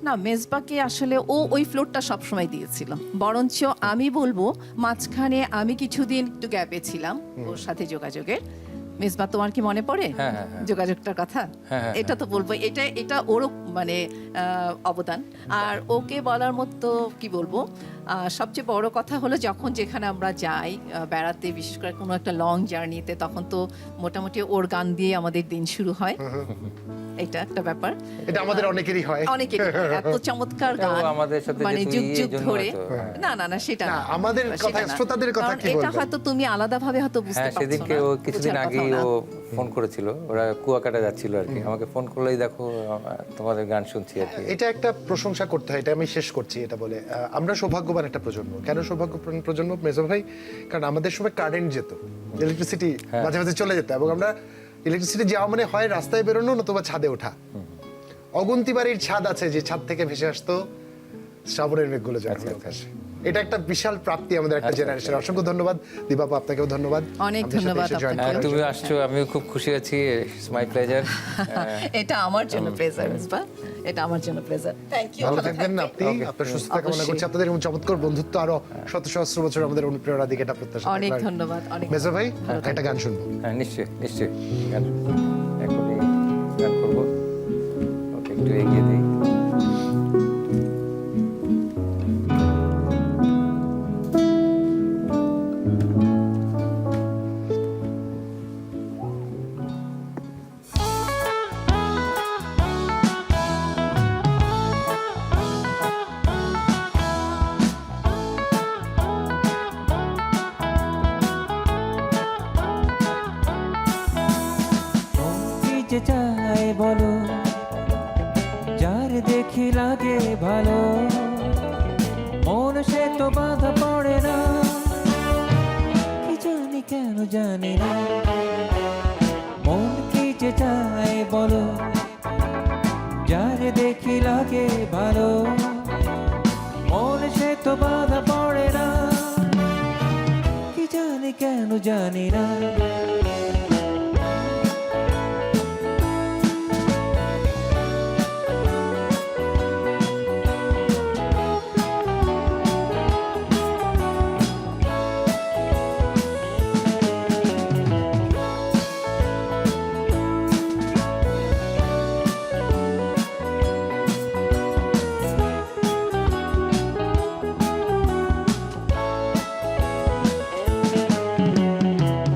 না, মেজবাকে আসলে ও ওই ফ্লোরটা সবসময় দিয়েছিল, বরঞ্চ আমি বলবো মাঝখানে আমি কিছুদিন একটু গ্যাপে ছিলাম ওর সাথে যোগাযোগের। মেজবা, তোমার কি মনে পড়ে হ্যাঁ, হ্যাঁ, হ্যাঁ। যোগাযোগটার কথা? হ্যাঁ, হ্যাঁ, এটা তো বলবো, এটা ওরও মানে অবদান। আর ওকে বলার মতো কি বলবো, সবচেয়ে বড় কথা হলো যখন যেখানে আমরা যাই বেড়াতে, বিশেষ করে কোনো একটা লং জার্নিতে, তখন তো মোটামুটি ওর গান দিয়ে আমাদের দিন শুরু হয়। এটা একটা ব্যাপার, এটা আমাদের অনেকেরই হয়। অনেকেরই এত চমৎকার এটাও গান আমাদের সাথে মানে যেহেতু যুগ এই যুগ জন্য ধরে। হয়তো, হ্যাঁ। না সেটা না, না, আমাদের সেটা কথা, না। শ্রোতাদের কথা কারণ কি এটা বলবেন? হয়তো তুমি আলাদাভাবে হয়তো বুঝতে হ্যাঁ, পারছো সেদিনকে না, ও কিছুদিন বোঝার আগেই কথাও ও না। ফোন করেছিল, ওরা কুয়াকাটা যাচ্ছিল আর কি, আমাকে ফোন করলেই দেখো তোমাদের গান শুনছি আর কি। এটা একটা প্রশংসা করতে হয়, এটা আমি শেষ করছি এটা বলে। আমরা সৌভাগ্যবান একটা প্রজন্ম। কেন সৌভাগ্যবান প্রজন্ম মেজর ভাই? কারণ আমাদের সময় কারেন্ট যেত, ইলেকট্রিসিটি মাঝে মাঝে চলে যেত, এবং আমরা ইলেকট্রিসিটি যাওয়া মানে হয় রাস্তায় বেরোনো নতুবা ছাদে ওঠা। অগুন্তি বাড়ির ছাদ আছে যে ছাদ থেকে ভেসে আসতো শ্রাবণের মেঘগুলো যখন আকাশে। এটা একটা বিশাল প্রাপ্তি আমাদের একটা জেনারেশন। অসংখ্য ধন্যবাদ দীপাপা, আপনাকেও ধন্যবাদ। অনেক আমাদের সাথে ধন্যবাদ এসে join আপনাকে। করার তুমি জন্য। আসছো, আমিও খুব খুশি আছি, ইটস মাই প্লেজার। এটা আমার জন্য প্লেজার মিসবাহ, এটা আমার জন্য প্লেজার। Thank you. ভালো থাকবেন আপনি, আপনার সুস্থতা কামনা করছি। আপনাদের এরকম চমৎকার বন্ধুত্ব আরো শত সহস্র বছর আমাদের অনুপ্রেরণা দিকে এটা প্রত্যাশা। অনেক ধন্যবাদ, অনেক মেজর ভাই একটা গান শুনবো। হ্যাঁ নিশ্চয়ই নিশ্চয়ই, গান এখনই গান করবো। ওকে, একটু এগিয়ে দিই। কি যে চাই বলো, যার দেখি লাগে ভালো, মন সে তো বাধা পড়ে না, কি জানি কেন জানি না। মন কি যে চাই বলো, যার দেখি লাগে ভালো, মন সে তো বাধা পড়ে না, কি জানি কেন জানি না।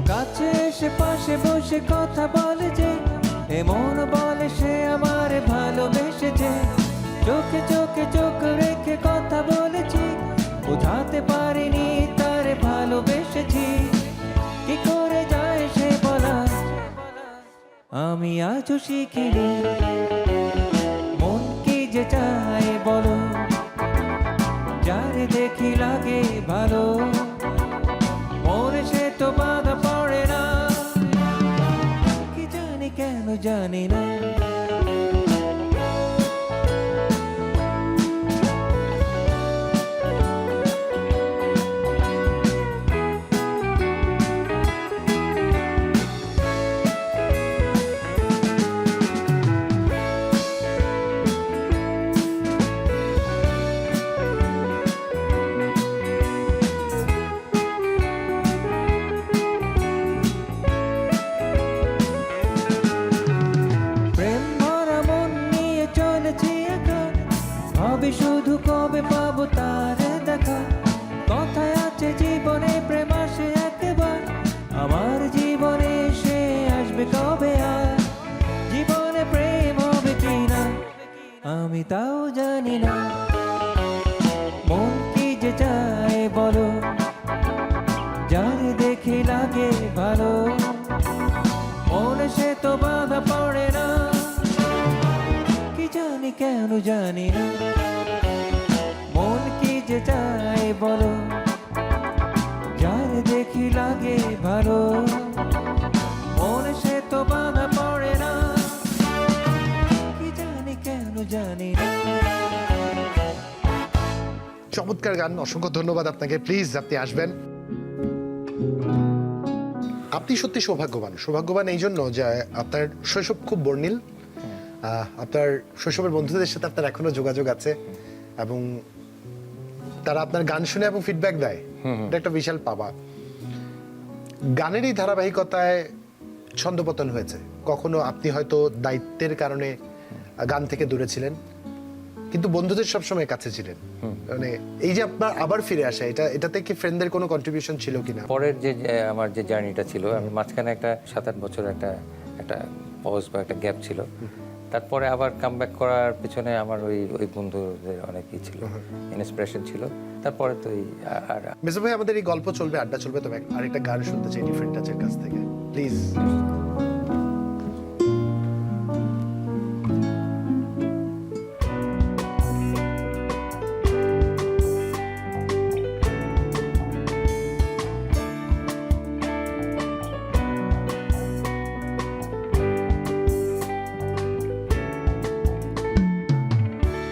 কাছে এসে পাশে বসে কথা বলে যে, এমন বলে সে আমার ভালোবেসেছে। চোখে চোখে চোখ রেখে কথা বলেছি, বোঝাতে পারিনি তার ভালোবেসেছি। কি করে যায় সে বলা, আমি আজও শিখিনি। মন কি যে চায় বলো, যার দেখি লাগে ভালো, মনে সে তো বাধা পড়ে না, কি জানি কেন জানি না। প্রেম ভরা মন নিয়ে চলেছি এখন, ভাবি শুধু কবে পাবো তার দেখা। কথায় আছে জীবনে প্রেম আসে একবার, আমার জীবনে সে আসবে কবে আর? জীবনে প্রেম হবে কিনা আমি তাও জানি না। মন কি যে চায় বলো, যার দেখি লাগে ভালো, মনে সে তো বাধা পড়ে না, কি জানি কেন জানি না। মন কি যে চায় বলো, যার দেখি লাগে ভালো, মনে সে তো বাধা পড়ে না, কি জানি কেন জানি না। চমৎকার গান, অসংখ্য ধন্যবাদ আপনাকে। প্লিজ আপনি আসবেন। আপনি সত্যি সৌভাগ্যবান। সৌভাগ্যবান এই জন্য যে আপনার শৈশব খুব বর্ণিল, আপনার শৈশবের বন্ধুদের সাথে আপনার এখনো যোগাযোগ আছে, এবং তারা আপনার গান শুনে এবং ফিডব্যাক দেয়, এটা একটা বিশাল পাওয়া। গানের এই ধারাবাহিকতায় ছন্দপতন হয়েছে, কখনো আপনি হয়তো দায়িত্বের কারণে গান থেকে দূরে ছিলেন, কিন্তু বন্ধুদের সবসময় কাছে ছিলেন। মানে এই যে আপনার আবার ফিরে আসা, এটাতে কি ফ্রেন্ডদের কোনো কন্ট্রিবিউশন ছিল কিনা? পরের যে আমার যে জার্নিটা ছিল, আমি মাঝখানে একটা 7-8 বছর একটা পজ বা একটা গ্যাপ ছিল, তারপরে আবার কামব্যাক করার পিছনে আমার ওই বন্ধুদের অনেকই ছিল, ইন্সপিরেশন ছিল। তারপরে তো এই আর মেজর ভাই, আমাদের এই গল্প চলবে, আড্ডা চলবে, তবে আরেকটা গান শুনতে চাই ডিফারেন্ট টাচের কাছ থেকে, প্লিজ।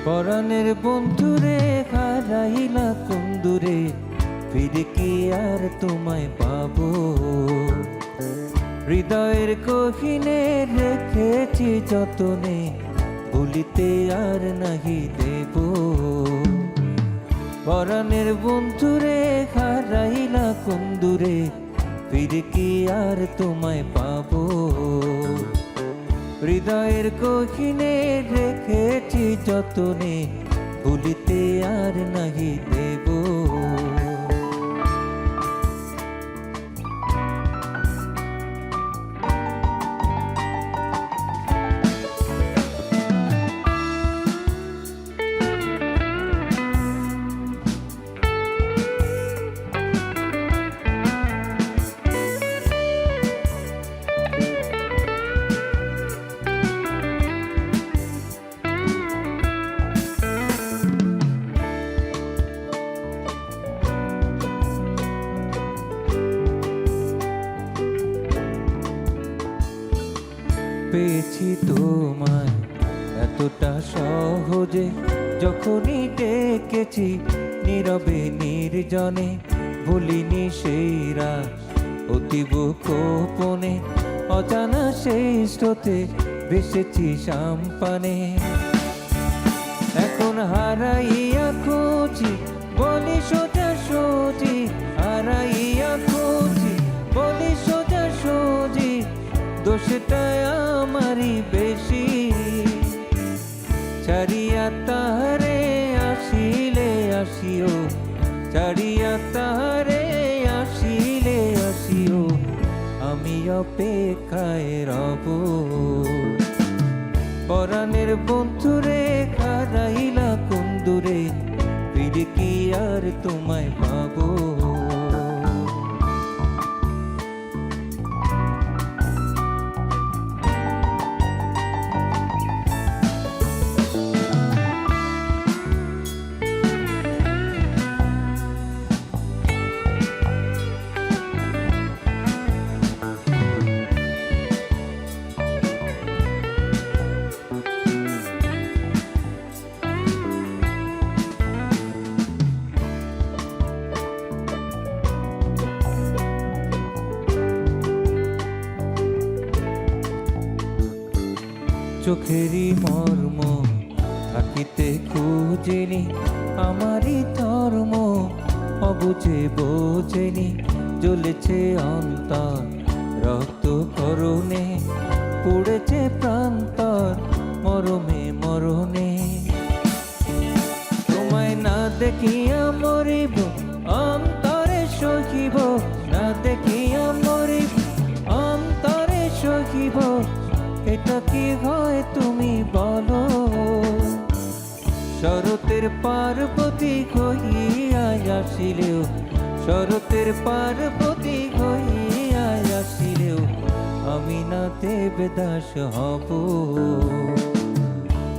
পরাণের বন্ধুরে হারাইলা কোন দূরে, ফিরে কি আর তোমায় পাবো? হৃদয়ের গহীনে রেখেছি যতনে, ভুলিতে আর নাহি দেব। পরাণের বন্ধুরে হারাইলা কোন দূরে, ফিরে কি আর তোমায় পাবো? হৃদয়ের গহীনে রেখেছি যতনে, ভুলিতে আর নাহি দেব। পেয়েছি তোমায় এতটা সহজে, যখনই ডেকেছি নীরবে নির্জনে, ভুলিনি সেই রাত অতীব গোপনে, অজানা সেই স্রোতে ভেসেছি সাম্পানে। এখন হারাইয়া খুঁজি বলি সোজা সোজি, হারাইয়া খুঁজি বলি সোজা সোজি, দোষটা আমারই বেশি। ছাড়িয়া তাহারে আসিলে আসিও, ছাড়িয়া তাহারে আসিলে আসিও, আমি অপেক্ষায় রব। পরাণের বন্ধুরে হারাইলা কোন দূরে, ফিরে কি আর তোমায় পাবো? চোখেরই মর্ম থাকিতে খুঁজেনি, আমারই ধর্ম অবুঝে বোঝেনি, জ্বলেছে অন্তর রক্ত করুণে, পুড়েছে প্রান্তর মরমে মরণে। তোমায় না দেখিয়া মরিব, অন্তরে সহিব, না দেখিয়া মরিব, অন্তরে সহিব, এটা কি হয় তুমি বলো? শরতের পার্বতী হইয়া আসিলেও, শরতের পার্বতী হইয়া আসিলেও, আমি না দেবদাস হব।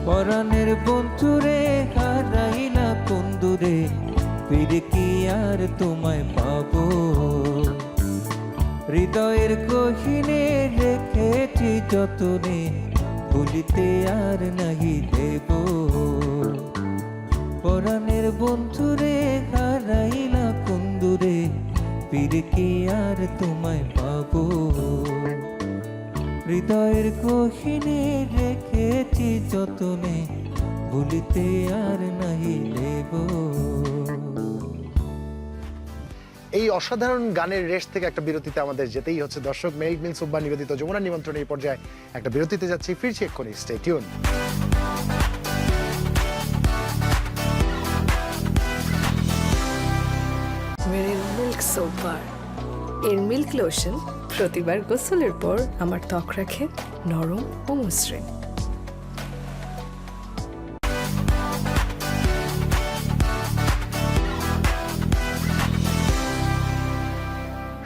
পরাণের বন্ধুরে হারাইলা কোন দূরে, ফিরে কি আর তোমায় পাবো? হৃদয়ের গহীনে রেখেছি যতনে, ভুলিতে আর নাহি দেব। পরাণের বন্ধুরে হারাইলা কোন দূরে, ফিরে কি আর তোমায় পাবো? হৃদয়ের গহীনে রেখেছি যতনে, ভুলিতে আর নাহি দেব। এই অসাধারণ গানের রেশ থেকে একটা বিরতিতে আমাদের যেতেই হচ্ছে। দর্শক, মেরিল মিল সুব্বা নিবেদিত যমুনা নিমন্ত্রণ এই পর্যায়ে একটা বিরতিতে যাচ্ছি, ফিরছি এক্ষুনি, stay tune. Meril milk soap bar. এর মিল্ক লোশন প্রতিবার গোসলের পর আমার ত্বক রাখে নরম ও মসৃণ।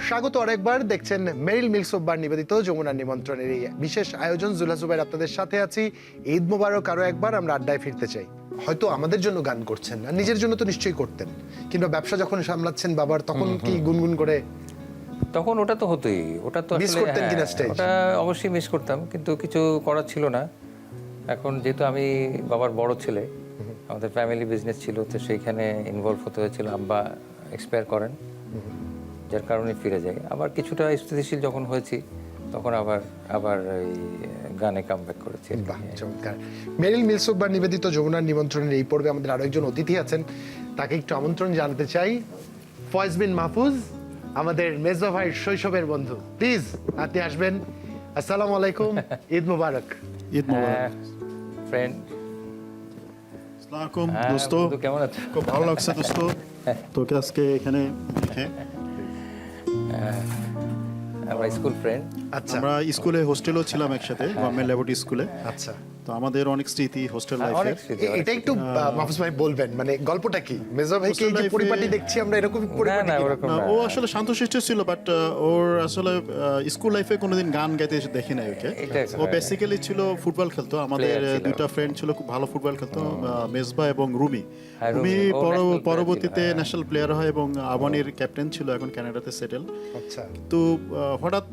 স্বাগত আরেকবার, দেখছেন মেরিল মিল সুব্বার নিবেদিত যমুনা নিমন্ত্রণের এই বিশেষ আয়োজন। জুলহা জুবাইর আপনাদের সাথে আছি। ঈদ মোবারক আরো একবার, আমরা আড্ডায় ফিরতে চাই। হয়তো আমাদের জন্য গান করছেন না, নিজের জন্য তো নিশ্চয়ই করতেন, কিংবা ব্যবসা যখন সামলাচ্ছেন বাবার, তখন কি গুনগুন করে? তখন ওটা তো হতোই, ওটা তো মিস আসলে করতেন কিনা stage? ওটা অবশ্যই মিস করতাম, কিন্তু কিছু করার ছিল না। এখন যেহেতু আমি বাবার বড় ছেলে, আমাদের ফ্যামিলি বিজনেস ছিল, তো সেইখানে ইনভলভ হতে হয়েছিল। আব্বা এক্সপায়ার করেন, যার কারণে ফিরে যাই। আবার কিছুটা স্থিতিশীল যখন হয়েছি তখন আবার এই গানে কামব্যাক করেছি আর কি। বাহ, চমৎকার। মেরিল মিলসুক বা নিবেদিত যমুনার নিমন্ত্রণের এই পর্বে আমাদের আরো একজন অতিথি আছেন, তাকে একটু আমন্ত্রণ জানাতে চাই। ফয়েজ বিন মাহফুজ, আমাদের মেজবা ভাইয়ের শৈশবের বন্ধু, প্লিজ আপনি আসবেন। আসসালামু আলাইকুম, ঈদ মুবারক। ঈদ মোবারক। ফ্রেন্ড, আসসালামু আলাইকুম দোস্ত, কেমন আছো? খুব ভালো লাগছে দোস্ত তোকে আজকে এখানে দেখে। আমরা স্কুল ফ্রেন্ড। আচ্ছা আমরা স্কুলে হোস্টেলও ছিলাম একসাথে, গভর্নমেন্ট ল্যাবরেটরি স্কুলে। আচ্ছা, তো আমাদের অনেক স্মৃতি হোস্টেল অনেক লাইফে। স্মৃতি, অনেক এটা একটু মাহফুজ ভাই বলবেন, মানে গল্পটা কি? মেজবা ভাইকে এই যে Hostel পরিপাটি life-এ- দেখছি আমরা, এরকম না পরিপাটি না কিনা? ওরকম না, না। ও আসলে শান্তশিষ্ট ছিল, বাট ওর আসলে স্কুল লাইফে কোনোদিন গান গাইতে দেখি নাই ওকে। এটা ও বেসিক্যালি ছিল ফুটবল খেলতো। আমাদের Player ছিল। দুইটা ফ্রেন্ড ছিল খুব ভালো ফুটবল খেলতো, মেজবা এবং রুমি। হ্যাঁ, রুমি রুমি, ও national player পরবর্তীতে ছিল, হ্যাঁ। ন্যাশনাল প্লেয়ার হয় এবং আবানির ক্যাপ্টেন ছিল, এখন কানাডাতে সেটেল। আচ্ছা, তো হঠাৎ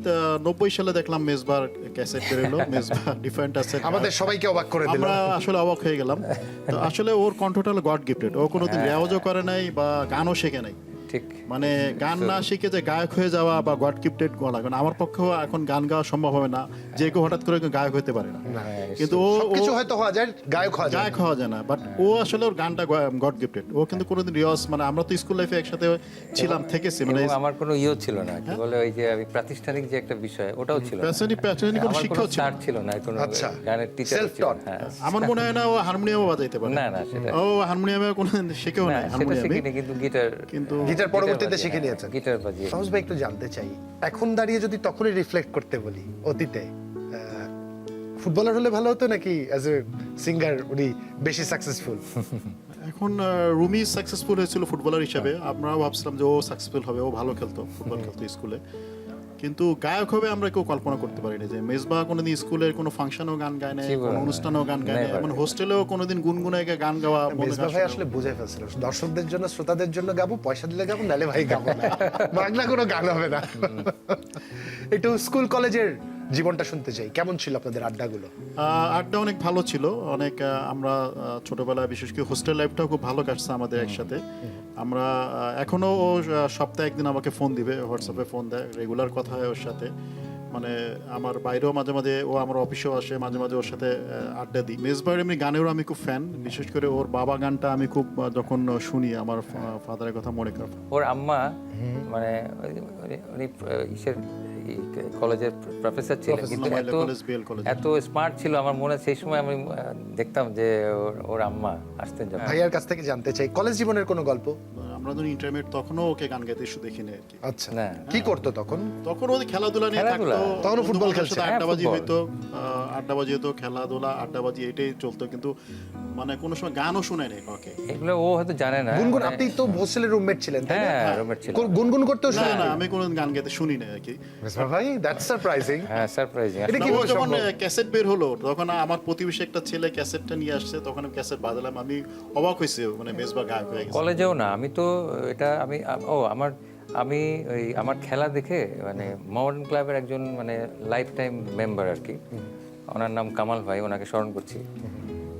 90 সালে দেখলাম মেজবার ক্যাসেট বেরোলো, মেজবা ডিফারেন্ট আছে। আমাদের সবাইকে অবাক করে দিল। আমরা আসলে অবাক হয়ে গেলাম। তো আসলে ওর কণ্ঠটা হলো গড গিফটেড। ও কোনোদিন রেওয়াজও করে নাই বা গানও শেখে নাই। ঠিক। মানে গান না শিখে যে গায়ক হয়ে যাওয়া বা গড গিফটেড গলা, কারণ আমার পক্ষেও এখন গান গাওয়া সম্ভব হবে না, যে কেউ হঠাৎ করে গায়ক হতে পারে না। কিন্তু ও সবকিছু হয়তো হওয়া যায়, গায়ক হওয়া যায় গায়ক হওয়া যায় না, বাট ও আসলে ওর গানটা গড গিফটেড। ও কিন্তু কোনোদিন রিয়াজ, মানে আমরা তো স্কুল লাইফে একসাথে ছিলাম, থেকেছি, মানে এবং আমার কোনো ইয়ে ছিল না, কি বলে ওই যে আমি প্রাতিষ্ঠানিক যে একটা বিষয়, ওটাও ছিল না। প্যাশনি কোনো আমার শিক্ষাও ছিল না। স্টার্ট ছিল না, কোনো আচ্ছা। গানের টিচার ছিল Self-taught। না। হ্যাঁ। আমার মনে হয় না ও হারমোনিয়ামও বাজাইতে পারে। না, না, সেটা- ও হারমোনিয়ামে কোনো শিখেও না, নাই সেটা হারমোনিয়ামে, শিখিনি, কিন্তু গিটার কিন্তু গিটার পরবর্তীতে শিখে বাজিয়ে, নিয়েছেন। গিটার বাজিয়ে। সহজ ভাই একটু জানতে চাই, এখন দাঁড়িয়ে যদি তখনই রিফ্লেক্ট করতে বলি অতীতে, ফুটবলার হলে ভালো হতো নাকি অ্যাজ এ সিঙ্গার উনি বেশি সাকসেসফুল? এখন রুমি সাকসেসফুল হয়েছিল ফুটবলার হিসাবে। আমরাও ভাবছিলাম যে ও সাকসেসফুল হবে, ও ভালো খেলতো, ফুটবল খেলতো স্কুলে। কিন্তু গায়ক হবে আমরা কেউ কল্পনা করতে পারিনি। যে মেজবা কোনোদিন স্কুলের কোনো ফাংশনেও গান গায় নাই, জীবনে কোনো না। অনুষ্ঠানেও গান গায় নাই, Never. মানে হোস্টেলেও কোনোদিন গুনগুনায় গিয়ে গান গাওয়া মনে মেজবা ভাই আসলে বুঝে ফেলছিল, দর্শকদের জন্য শ্রোতাদের জন্য গাবো, পয়সা দিলে গাবো, নালে ভাই গাবো না, বাংলা কোনো গান হবে না। একটু স্কুল কলেজের জীবনটা শুনতে চাই, কেমন ছিল আপনাদের আড্ডাগুলো? আড্ডা অনেক ভালো ছিল, অনেক আমরা ছোটবেলায় বিশেষ করে হোস্টেল লাইফটাও খুব ভালো কাটছে আমাদের একসাথে। আমরা এখনো ও সপ্তাহে একদিন আমাকে ফোন দিবে, হোয়াটসঅ্যাপে ফোন দেয়, রেগুলার কথা হয় ওর সাথে। মানে আমার বাইরেও মাঝে মাঝে, ও আমার অফিসেও আসে, মাঝে মাঝে ওর সাথে আড্ডা দিই। মেজবার এমনি গানেরও আমি খুব ফ্যান, বিশেষ করে ওর বাবা গানটা আমি খুব যখন শুনি আমার ফাদারের কথা মনে করি। ওর আম্মা মানে উনি ইসের কলেজের প্রফেসর ছিলেন, কিন্তু নড়াইল এত কলেজ, বিএল কলেজ। এত স্মার্ট ছিল, আমার মনে হয় সেই সময় আমি দেখতাম যে ওর আম্মা আসতেন যখন। ভাইয়ার কাছ থেকে জানতে চাই কলেজ জীবনের কোনো গল্প। আমরা যখন ইন্টারমিডিয়েট তখনও ওকে গান গাইতে শুধু দেখিনি আর কি। আচ্ছা, না। কি করতো তখন? তখন ওদের খেলাধুলা নিয়ে খেলাধুলা। থাকতো, তখনও ফুটবল বন্ধু-বান্ধবের খেলছে। সাথে হ্যাঁ, আড্ডাবাজি ফুটবল। হইতো, আড্ডাবাজি হতো, খেলাধুলা, আড্ডাবাজি, এটাই চলতো। কিন্তু মানে কোনো সময় গানও শুনে নেই ওকে। এগুলো ও হয়তো জানে না। গুনগুন, মানে- আপনি তো হোস্টেলের রুমমেট ছিলেন তাই না? হ্যাঁ, রুমমেট ছিল। গুনগুন করতেও না শুনেন? না, আমি কোনোদিন গান গাইতে শুনি না আর কি। মেজবা ভাই, দ্যাটস সারপ্রাইজিং। হ্যাঁ, সারপ্রাইজিং। এটা না, কি ও বলে যখন সম্ভব? ক্যাসেট বের হলো, তখন আমার প্রতিবেশী একটা ছেলে ক্যাসেটটা নিয়ে আসছে, তখন আমি ক্যাসেট বাজালাম, আমি অবাক হয়েছে, মানে মেজবা গায়ক হয়ে গেছে। কলেজেও না, আমি তো এটা আমি ওই আমার খেলা দেখে, মানে মডার্ন ক্লাবের একজন মানে লাইফ টাইম মেম্বার আর কি, ওনার নাম কামাল ভাই, ওনাকে স্মরণ করছি।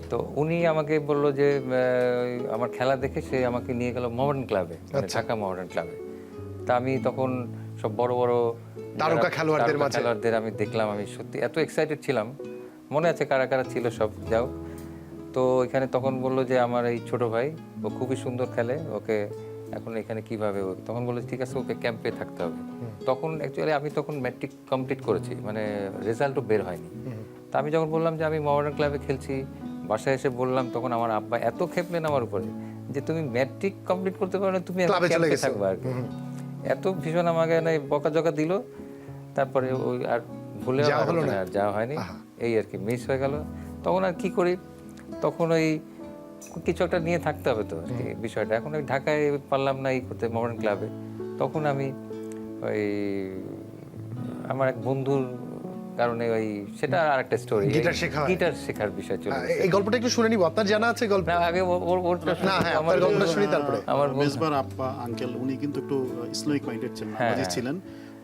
তো উনি আমাকে বললো যে আমার খেলা দেখে সে আমাকে নিয়ে গেল মডার্ন ক্লাবে, মানে ঢাকা মডার্ন ক্লাবে। তা আমি তখন সব বড় বড় তারকা খেলোয়াড়দের মাঝে। খেলোয়াড়দের আমি দেখলাম, আমি সত্যি এত এক্সাইটেড ছিলাম, মনে আছে কারা কারা ছিল সব, যাও। তো এখানে তখন বললো যে আমার এই ছোট ভাই, ও খুবই সুন্দর খেলে, ওকে এখন এখানে কিভাবে, তখন বললো ঠিক আছে ওকে ক্যাম্পে থাকতে হবে। তখন অ্যাকচুয়ালি আমি তখন ম্যাট্রিক কমপ্লিট করেছি, মানে রেজাল্টও বের হয়নি। তা আমি যখন বললাম যে আমি মডার্ন ক্লাবে খেলছি, বাসায় এসে বললাম, তখন আমার আব্বা এত খেপলেন আমার উপরে যে তুমি ম্যাট্রিক কমপ্লিট করতে পারো না, তুমি ক্লাবে চলে ক্যাম্পে গেছো। থাকবা আর কি। এত ভীষণ আমাকে বকাঝকা দিল। তারপরে ওই আর ভুলে যাওয়া হলো না। আর যাওয়া হয়নি, এই আর কি মিস হয়ে গেল। তখন আর কি করি, তখন ওই কিছু একটা নিয়ে থাকতে হবে তো আর কি বিষয়টা। এখন ওই ঢাকায় পারলাম না এই করতে মডার্ন ক্লাবে, তখন আমি ওই আমার এক বন্ধুর কারণে ওই সেটা আর একটা স্টোরি, গিটার শেখা হয়। গিটার শেখার বিষয় চলে গেছে। এই গল্পটা একটু শুনে নিব, আপনার জানা আছে গল্প? না, আগে ওরটা না, হ্যাঁ, আপনার গল্পটা শুনি তারপরে। আমার মেজবার আব্বা আঙ্কেল উনি কিন্তু একটু ইসলামিক মাইন্ডেড ছিলেন, হ্যাঁ, নামাজি হ্যাঁ। ছিলেন।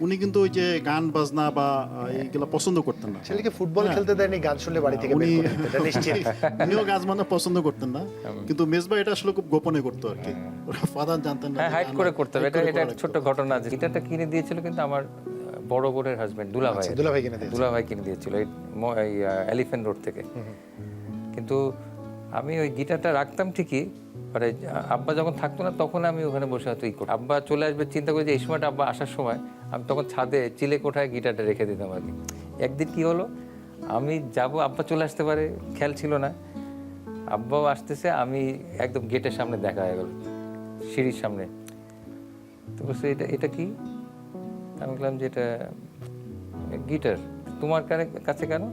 উনি কিন্তু ওই যে গান বাজনা বা এইগুলো পছন্দ করতেন না। ছেলেকে ফুটবল খেলতে দেয়নি, গান শুনলে বাড়ি থেকে বের উনি করে দিত, এটা নিশ্চিত। উনিও গান বাজনা পছন্দ করতেন না, কিন্তু মেজবা এটা আসলে খুব গোপনে করতো আর কি। ওরা ফাদার জানতেন না। হ্যাঁ, হাইড গান করে করতে হবে। hide এটা করে এটা করা একটা লাগতো। ছোট্ট ঘটনা আছে। গিটারটা কিনে দিয়েছিল কিন্তু আমার বড় বোনের হাজবেন্ড দুলাভাই। আচ্ছা, দুলাভাই কিনে দিয়েছে। দুলাভাই কিনে দিয়েছিল এই এলিফ্যান্ট রোড থেকে। কিন্তু আমি ওই গিটারটা রাখতাম ঠিকই, মানে আব্বা যখন থাকতো না তখন আমি ওখানে বসে হয়তো ই করতাম। আব্বা চলে আসবে চিন্তা করে যে এই সময়টা আব্বা আসার সময় আমি তখন ছাদে চিলে কোঠায় গিটারটা রেখে দিতাম আর কি। একদিন কি হলো, আমি যাব, আব্বা চলে আসতে পারে, খেয়াল ছিল না, আব্বাও আসতেছে, আমি একদম গেটের সামনে দেখা হয়ে গেল, সিঁড়ির সামনে। তো বলছে এটা এটা কি? আমি বললাম যে এটা গিটার। তোমার কাছে কেন?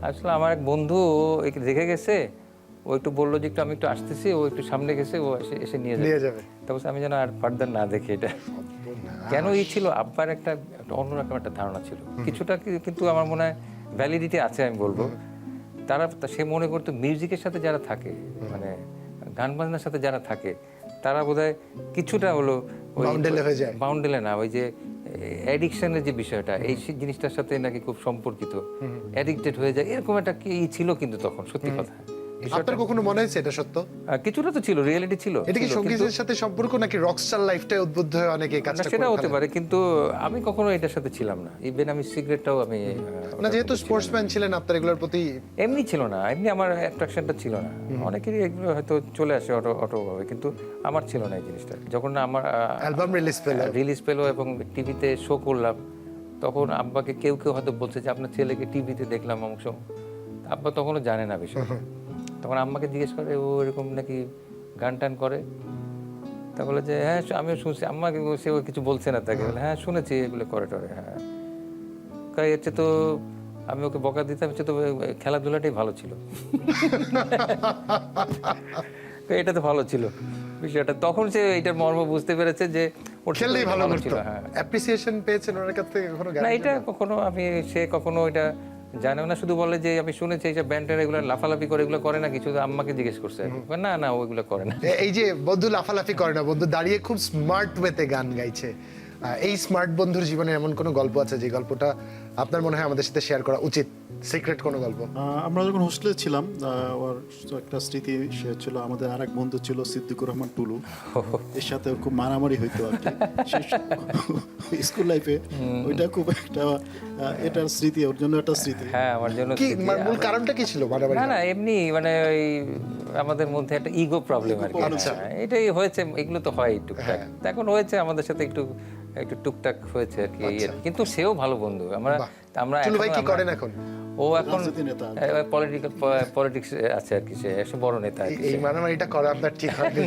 আসলে আমার এক বন্ধু একে দেখে গেছে, ও একটু বললো যে একটু আমি একটু আসতেছি, ও একটু সামনে গেছে, ও এসে নিয়ে নিয়ে যাবে। যাবে। তারপর আমি যেন আর ফার্দার না দেখি এটা। কেন এই ছিল, আব্বার একটা অন্যরকম একটা ধারণা ছিল কিছুটা, কিন্তু আমার মনে হয় ভ্যালিডিটি আছে আমি বলবো। সে মনে করতো মিউজিকের সাথে যারা থাকে, মানে গান বাজনার সাথে যারা থাকে, তারা বোধহয় কিছুটা হলো বাউন্ডেলে হয়ে যায়। বাউন্ডেলে না, ওই যে অ্যাডিকশনের যে বিষয়টা, এই জিনিসটার সাথে নাকি খুব সম্পর্কিত, অ্যাডিক্টেড হয়ে যায়, এরকম একটা কি ছিল কিন্তু তখন, সত্যি কথা। আপনার কখনো মনে হয়েছে এটা সত্য? কিছুটা তো ছিল, রিয়েলিটি ছিল। এটা কি ছিল, সঙ্গীতের কিন্তু- সাথে সম্পর্ক নাকি রকস্টার লাইফটাই উদ্বুদ্ধ হয়ে অনেকে না, কাজটা সেটা করে হতে ফেলে? পারে, কিন্তু আমি কখনো এটার সাথে ছিলাম না। ইভেন আমি সিগারেটটাও আমি না, যেহেতু স্পোর্টসম্যান ছিলেন, আপনার এগুলোর প্রতি এমনি ছিল না, এমনি আমার অ্যাট্রাকশনটা ছিল না। অনেকেরই এগুলো হয়তো চলে আসে অটোভাবে, কিন্তু আমার ছিল না এই জিনিসটা। যখন আমার অ্যালবাম রিলিজ পেলো এবং টিভিতে শো করলাম, তখন আব্বাকে কেউ কেউ হয়তো বলছে যে আপনার ছেলেকে টিভিতে দেখলাম অংশ। আব্বা তখনও জানে না বিষয়। তখন আম্মাকে জিজ্ঞেস করে ও এরকম নাকি গান টান করে। তা বলে যে হ্যাঁ আমিও শুনছি। আম্মাকে সে কিছু বলছে না তাকে, বলে হ্যাঁ শুনেছি এগুলো করে টরে। হ্যাঁ, তাই হচ্ছে তো আমি ওকে বকা দিতাম, হচ্ছে তো খেলাধুলাটাই ভালো ছিল। এটা তো ভালো ছিল বিষয়টা। তখন সে এটার মর্ম বুঝতে পেরেছে যে ওর খেললেই ভালো করতো। ছিল। হ্যাঁ, অ্যাপ্রিসিয়েশন পেয়েছেন ওনার কাছ থেকে কখনো? না এটা কখনো সে কখনো এটা জানেও না, শুধু বলে যে আমি শুনেছি এইসব ব্যান্ডের এগুলো লাফালাফি করে, এগুলো করে না কিছু। আম্মাকে জিজ্ঞেস করছে, না না ওইগুলো করে না। এই যে বন্ধু লাফালাফি করে না, বন্ধু দাঁড়িয়ে খুব স্মার্ট ওয়েতে গান গাইছে, এই স্মার্ট বন্ধুর জীবনে এমন কোনো গল্প আছে যে গল্পটা আপনার মনে হয় আমাদের সাথে শেয়ার করা উচিত? সিক্রেট কোনো গল্প? আমরা যখন হোস্টেলে ছিলাম, ওর একটা স্মৃতি সে ছিল, আমাদের আরেক বন্ধু ছিল সিদ্দিকুর রহমান টুলু। এর সাথে ওর খুব মারামারি হইতো আর কি স্কুল লাইফে। ওইটা খুব একটা এটার স্মৃতি, ওর জন্য একটা স্মৃতি। হ্যাঁ, আমার জন্য কি স্মৃতি। মূল কারণটা কি ছিল মারামারি? না না এমনি মানে ওই আমাদের মধ্যে একটা ইগো প্রবলেম আর কি। আচ্ছা। হ্যাঁ, এটাই হয়েছে, এগুলো তো হয় টুকটাক। তা এখন হয়েছে আমাদের সাথে একটু একটু টুকটাক হয়েছে আর কি, এই আর কি। কিন্তু সেও ভালো বন্ধু। আমরা টুলু ভাই এখনো কি করেন এখন? ও এখন রাজনীতি নেতা। পলিটিক্স আছে আর কি, সে একটা বড় নেতা আর কি। এই মারামারিটা করা আপনার ঠিক হয়নি?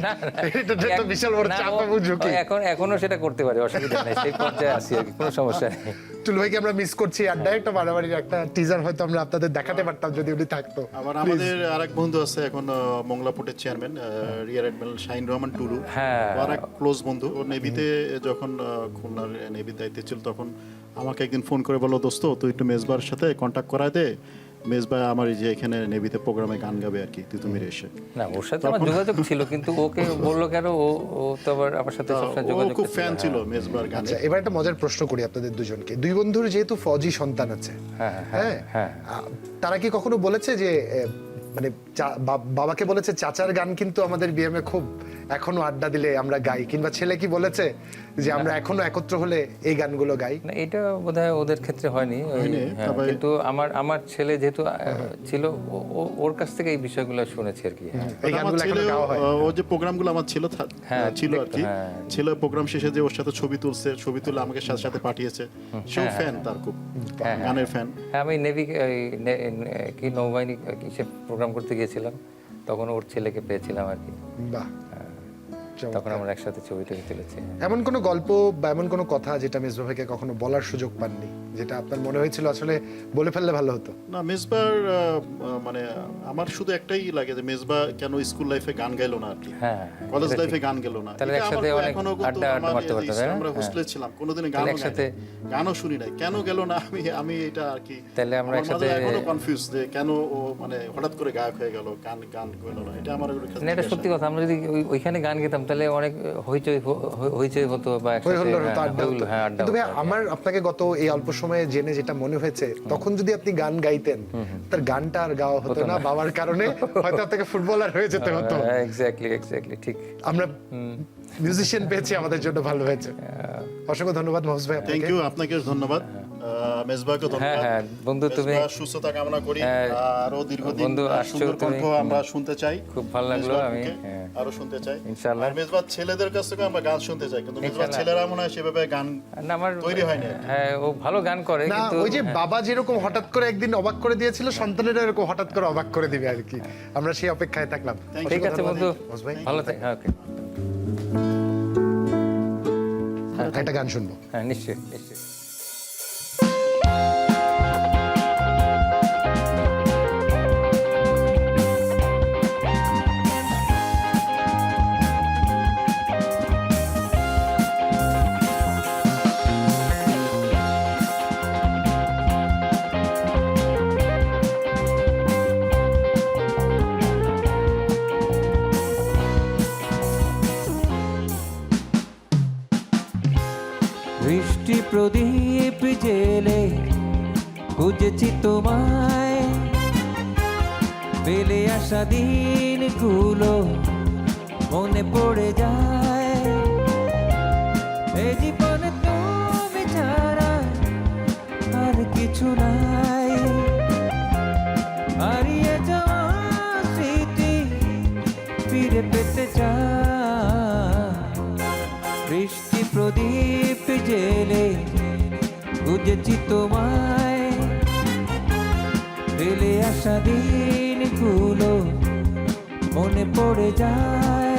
এটা তো একটা বিশাল বড় না, চাপ ও- এবং ঝুঁকি। এখনো সেটা করতে পারে, অসুবিধা নেই, সেই পর্যায়ে আছি আর কি, কোনো সমস্যা নেই। টুলু ভাইকে আমরা মিস করছি। আড্ডায় একটা মারামারির একটা টিজার হয়তো আমরা আপনাদের দেখাতে পারতাম যদি উনি থাকতো। আবার আমাদের আরেক বন্ধু আছে এখন মংলা পোর্টের chairman, rear admiral Shahin Rahman Tulu. হ্যাঁ। আর এক ক্লোজ বন্ধু। ও নেভিতে যখন খুলনার নেভির দায়িত্বে ছিল, তখন আমাকে একদিন ফোন করে বললো, দোস্ত তুই একটু মেজবার সাথে কন্ট্যাক্ট করায় দে, মেজবা আমার এই যে এখানে নেভিতে প্রোগ্রামে গান গাবে আর কি, তিতুমির এসে। না, ওর সাথে আমার যোগাযোগ ছিল, কিন্তু ওকে বললো কেন, ও তো আবার আমার সাথে সবসময় ও যোগাযোগ খুব করছিল। ফ্যান ছিল মেজবার গানে। আচ্ছা, এবার একটা মজার প্রশ্ন করি আপনাদের দুজনকে। দুই বন্ধুর যেহেতু ফৌজি সন্তান আছে, হ্যাঁ, হ্যাঁ, হ্যাঁ। তারা কি কখনো বলেছে যে মানে বাবাকে বলেছে চাচার গান কিন্তু আমাদের বিএমএ খুব এখনো আড্ডা দিলে আমরা গাই, কিংবা ছেলে কি বলেছে যে আমরা এখনো একত্র হলে এই গানগুলো গাই? না, এটা বোধহয় ওদের ক্ষেত্রে হয়নি। হয়নি, হ্যাঁ, তবে- কিন্তু আমার ছেলে যেহেতু ছিল, ওর কাছ থেকে এই বিষয়গুলো শুনেছি আর কি। হ্যাঁ। এই আমার গানগুলো এখনো ছেলেও, গাওয়া হয়? ও যে প্রোগ্রামগুলো আমার ছিল হ্যাঁ, ছিল আর কি, হ্যাঁ। ছেলে প্রোগ্রাম শেষে যে ওর সাথে ছবি তুলছে, ছবি তুলে আমাকে সাথে সাথে পাঠিয়েছে। সেও ফ্যান, তার খুব গানের ফ্যান। হ্যাঁ, আমি নেভি কি নৌবাহিনী কিসে প্রোগ্রাম করতে গিয়েছিলাম, তখন ওর ছেলেকে পেয়েছিলাম আর কি। বাহ, তখন আমরা একসাথে ছবি টবি তুলেছি। এমন কোনো গল্প বা এমন কোনো কথা যেটা মেজবা ভাইকে কখনো বলার সুযোগ পাননি? যেটা আপনার মনে হয়েছিল আসলে বলে ফেললে ভালো হতো? না, মেজবার মানে আমার শুধু একটাই লাগে যে মেজবা কেন স্কুল লাইফে গান গাইলো না আর কি, হ্যাঁ, কলেজ এটা লাইফে ঠিক। গান গেলো না। তাহলে এটা একসাথে আমার অনেক এখনো কিন্তু আড্ডা আমার মারতে পারতো, তাই না? আমরা হ্যাঁ। হোস্টেলে ছিলাম, কোনোদিনই তাহলে গানও একসাথে গানও শুনি নাই, কেন গেল না আমি এটা আর কি। তাহলে আমরা আমার একসাথে মাঝে এখনো কনফিউজ যে কেন ও মানে হঠাৎ করে গায়ক হয়ে গেল, গান কইলো না, এটা আমার না, এটা সত্যি কথা। আমরা যদি ওইখানে গান গেতাম তাহলে অনেক হইচই হতো বা হই একসাথে হল্লোড় হতো, আড্ডা হতো। হ্যাঁ, আড্ডা কিন্তু ভাই, হতো আর কি। আমার আপনাকে গত এই অল্প সময়ে জেনে যেটা মনে হয়েছে, তখন যদি আপনি গান গাইতেন তার গানটা আর গাওয়া হতো না, বাবার কারণে হয়তো আপনাকে ফুটবলার হয়ে যেতে হতো। এক্স্যাক্টলি ঠিক। আমরা মিউজিশিয়ান পেয়েছি, আমাদের জন্য ভালো হয়েছে। অসংখ্য ধন্যবাদ মহস ভাই থ্যাংক আপনাকে। ইউ, আপনাকে ধন্যবাদ, মেজবাকে ধন্যবাদ। হ্যাঁ, বন্ধু, তুমি মেজবা সুস্থতা কামনা করি, আরো দীর্ঘদিন বন্ধু, আসছো সুন্দর কণ্ঠ তুমি। আমরা শুনতে চাই, খুব ভালো লাগলো, মেজবার আমি মুখে হ্যাঁ, আরো শুনতে চাই ইনশাআল্লাহ। আর মেজবার ছেলেদের কাছ থেকে আমরা গান শুনতে চাই, কিন্তু মেজবার ইনশাআল্লাহ। ছেলেরা মনে হয় সেভাবে গান না, আমার তৈরি হয়নি আর কি। হ্যাঁ, ও ভালো গান করে না, কিন্তু ওই যে বাবা যেরকম হঠাৎ করে একদিন অবাক করে দিয়েছিল, সন্তানেরা এরকম হঠাৎ করে অবাক করে দিবে আর কি। আমরা সেই অপেক্ষায় থাকলাম। ঠিক আছে বন্ধু, মহস ভাই, ভালো থাক। হ্যাঁ, ওকে, একটা গান শুনবো। হ্যাঁ, নিশ্চয়ই নিশ্চয়ই। বৃষ্টি প্রদীপ জেলে খুঁজেছি তোমায়, পেলে আসা দিনগুলো মনে পড়ে যায়। এই জীবনে তুমি ছাড়া আর কিছু নাই, হারিয়ে যাওয়া স্মৃতি ফিরে পেতে চাই। বৃষ্টি প্রদীপ জেলে খুঁজেছি তোমায়, ফেলে আসা দিনগুলো মনে পড়ে যায়।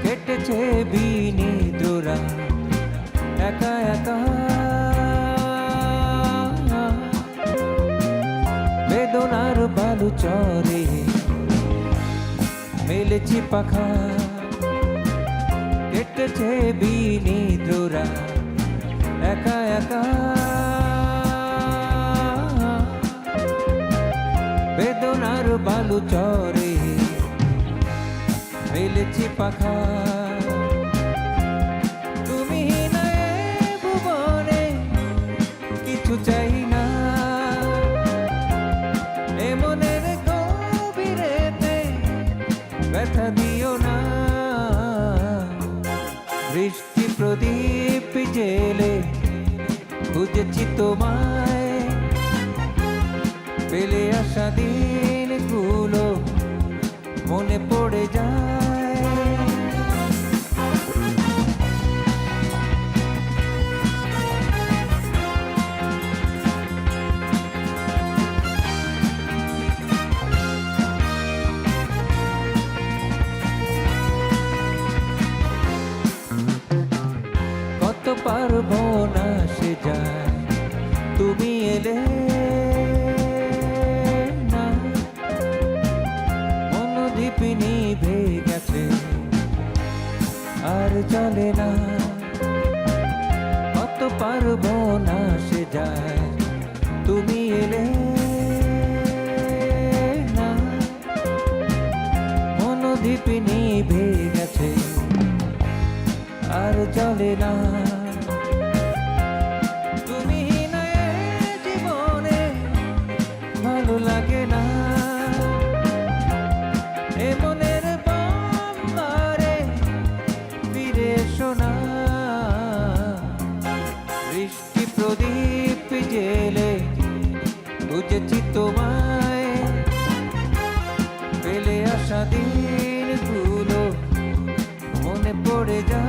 কেটেছে বিনিদ্রা একা একা, বেদনার বালু চরে মেলেছি পাখা। কেটেছে বিনিদ্রা একা একা, বেদনার বালু চরে মেলেছি পাখা। তুমি না এ ভুবনে কিছু চাই না, এ মনের গভীরেতে ব্যথা দিও না। বৃষ্টি প্রদীপ জেলে খুঁজেছি তোমায়, পেলে আসা দিনগুলো মনে পড়ে যায়। কত পারবো না সে যায়, তুমি এলে না। মনোদ্বীপ নিভে গেছে আর চলে না, কত পারবো না সে যায়, তুমি এলে না। মনোদ্বীপ নিভে গেছে আর চলে না। তুমি না এ জীবনে ভালো লাগে না, এ মনের বম্বারে ফিরে এসো না। বৃষ্টি প্রদীপ জেলে খুঁজেছি তোমায়, ফেলে আসা দিনগুলো মনে পড়ে যায়।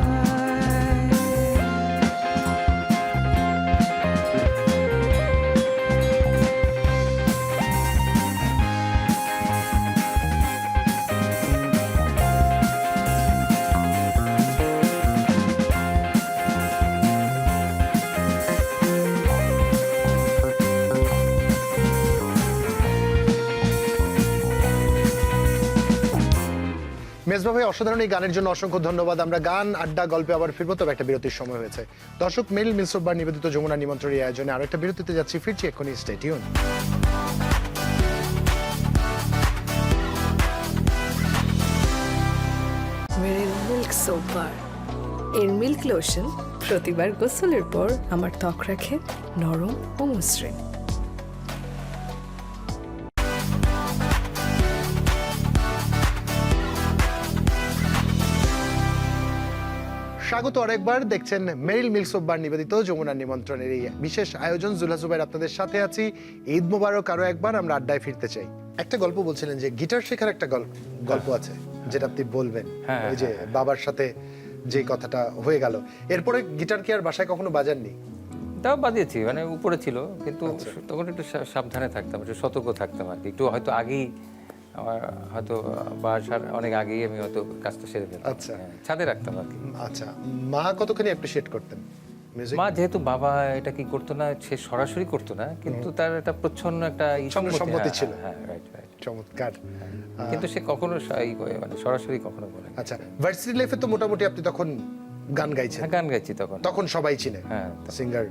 মেজবা ভাই, অসাধারণ এই গানের জন্য অসংখ্য ধন্যবাদ। আমরা গান আড্ডা গল্পে আবার ফিরবো, তবে একটা বিরতির সময় হয়েছে। দর্শক, মেরিল মিলসোবার নিবেদিত যমুনা নিমন্ত্রণ এই আয়োজনে আরো একটা বিরতিতে যাচ্ছি, ফিরছি এক্ষুনি, stay tune. Meril milk soap bar. এর মিল্ক লোশন প্রতিবার গোসলের পর আমার ত্বক রাখে নরম ও মসৃণ। স্বাগত আরেকবার, দেখছেন মেরিল মিলসোবার নিবেদিত যমুনা নিমন্ত্রণের এই বিশেষ আয়োজন। জুলহা জুবাইর আপনাদের সাথে আছি। ঈদ মোবারক আরো একবার, আমরা আড্ডায় ফিরতে চাই। একটা গল্প বলছিলেন যে গিটার শেখার একটা গল্প আছে, যেটা আপনি বলবেন। ওই যে বাবার সাথে যে কথাটা হয়ে গেল, এরপরে গিটার কি আর বাসায় কখনো বাজাননি? তাও বাজিয়েছি, মানে উপরে ছিল, কিন্তু তখন একটু সাবধানে থাকতাম, একটু সতর্ক থাকতাম আর কি। একটু হয়তো আগেই আমার হয়তো বাসার অনেক আগেই আমি হয়তো কাজটা সেরে ফেলতাম। আচ্ছা। ছাদে রাখতাম আর কি। আচ্ছা, মা কতখানি অ্যাপ্রিশিয়েট করতেন মিউজিক? মা যেহেতু বাবা এটা কি করতো না, সে সরাসরি করতো না, কিন্তু তার একটা প্রচ্ছন্ন একটা সম্মতি ছিল। হ্যাঁ, রাইট রাইট। চমৎকার। কিন্তু সে কখনো মানে সরাসরি কখনো বলে না। আচ্ছা, ভার্সিটি লাইফে তো মোটামুটি আপনি তখন গান গাইছেন, হ্যাঁ, গান গাইছি তখন। তখন সবাই চিনে, হ্যাঁ, সিঙ্গার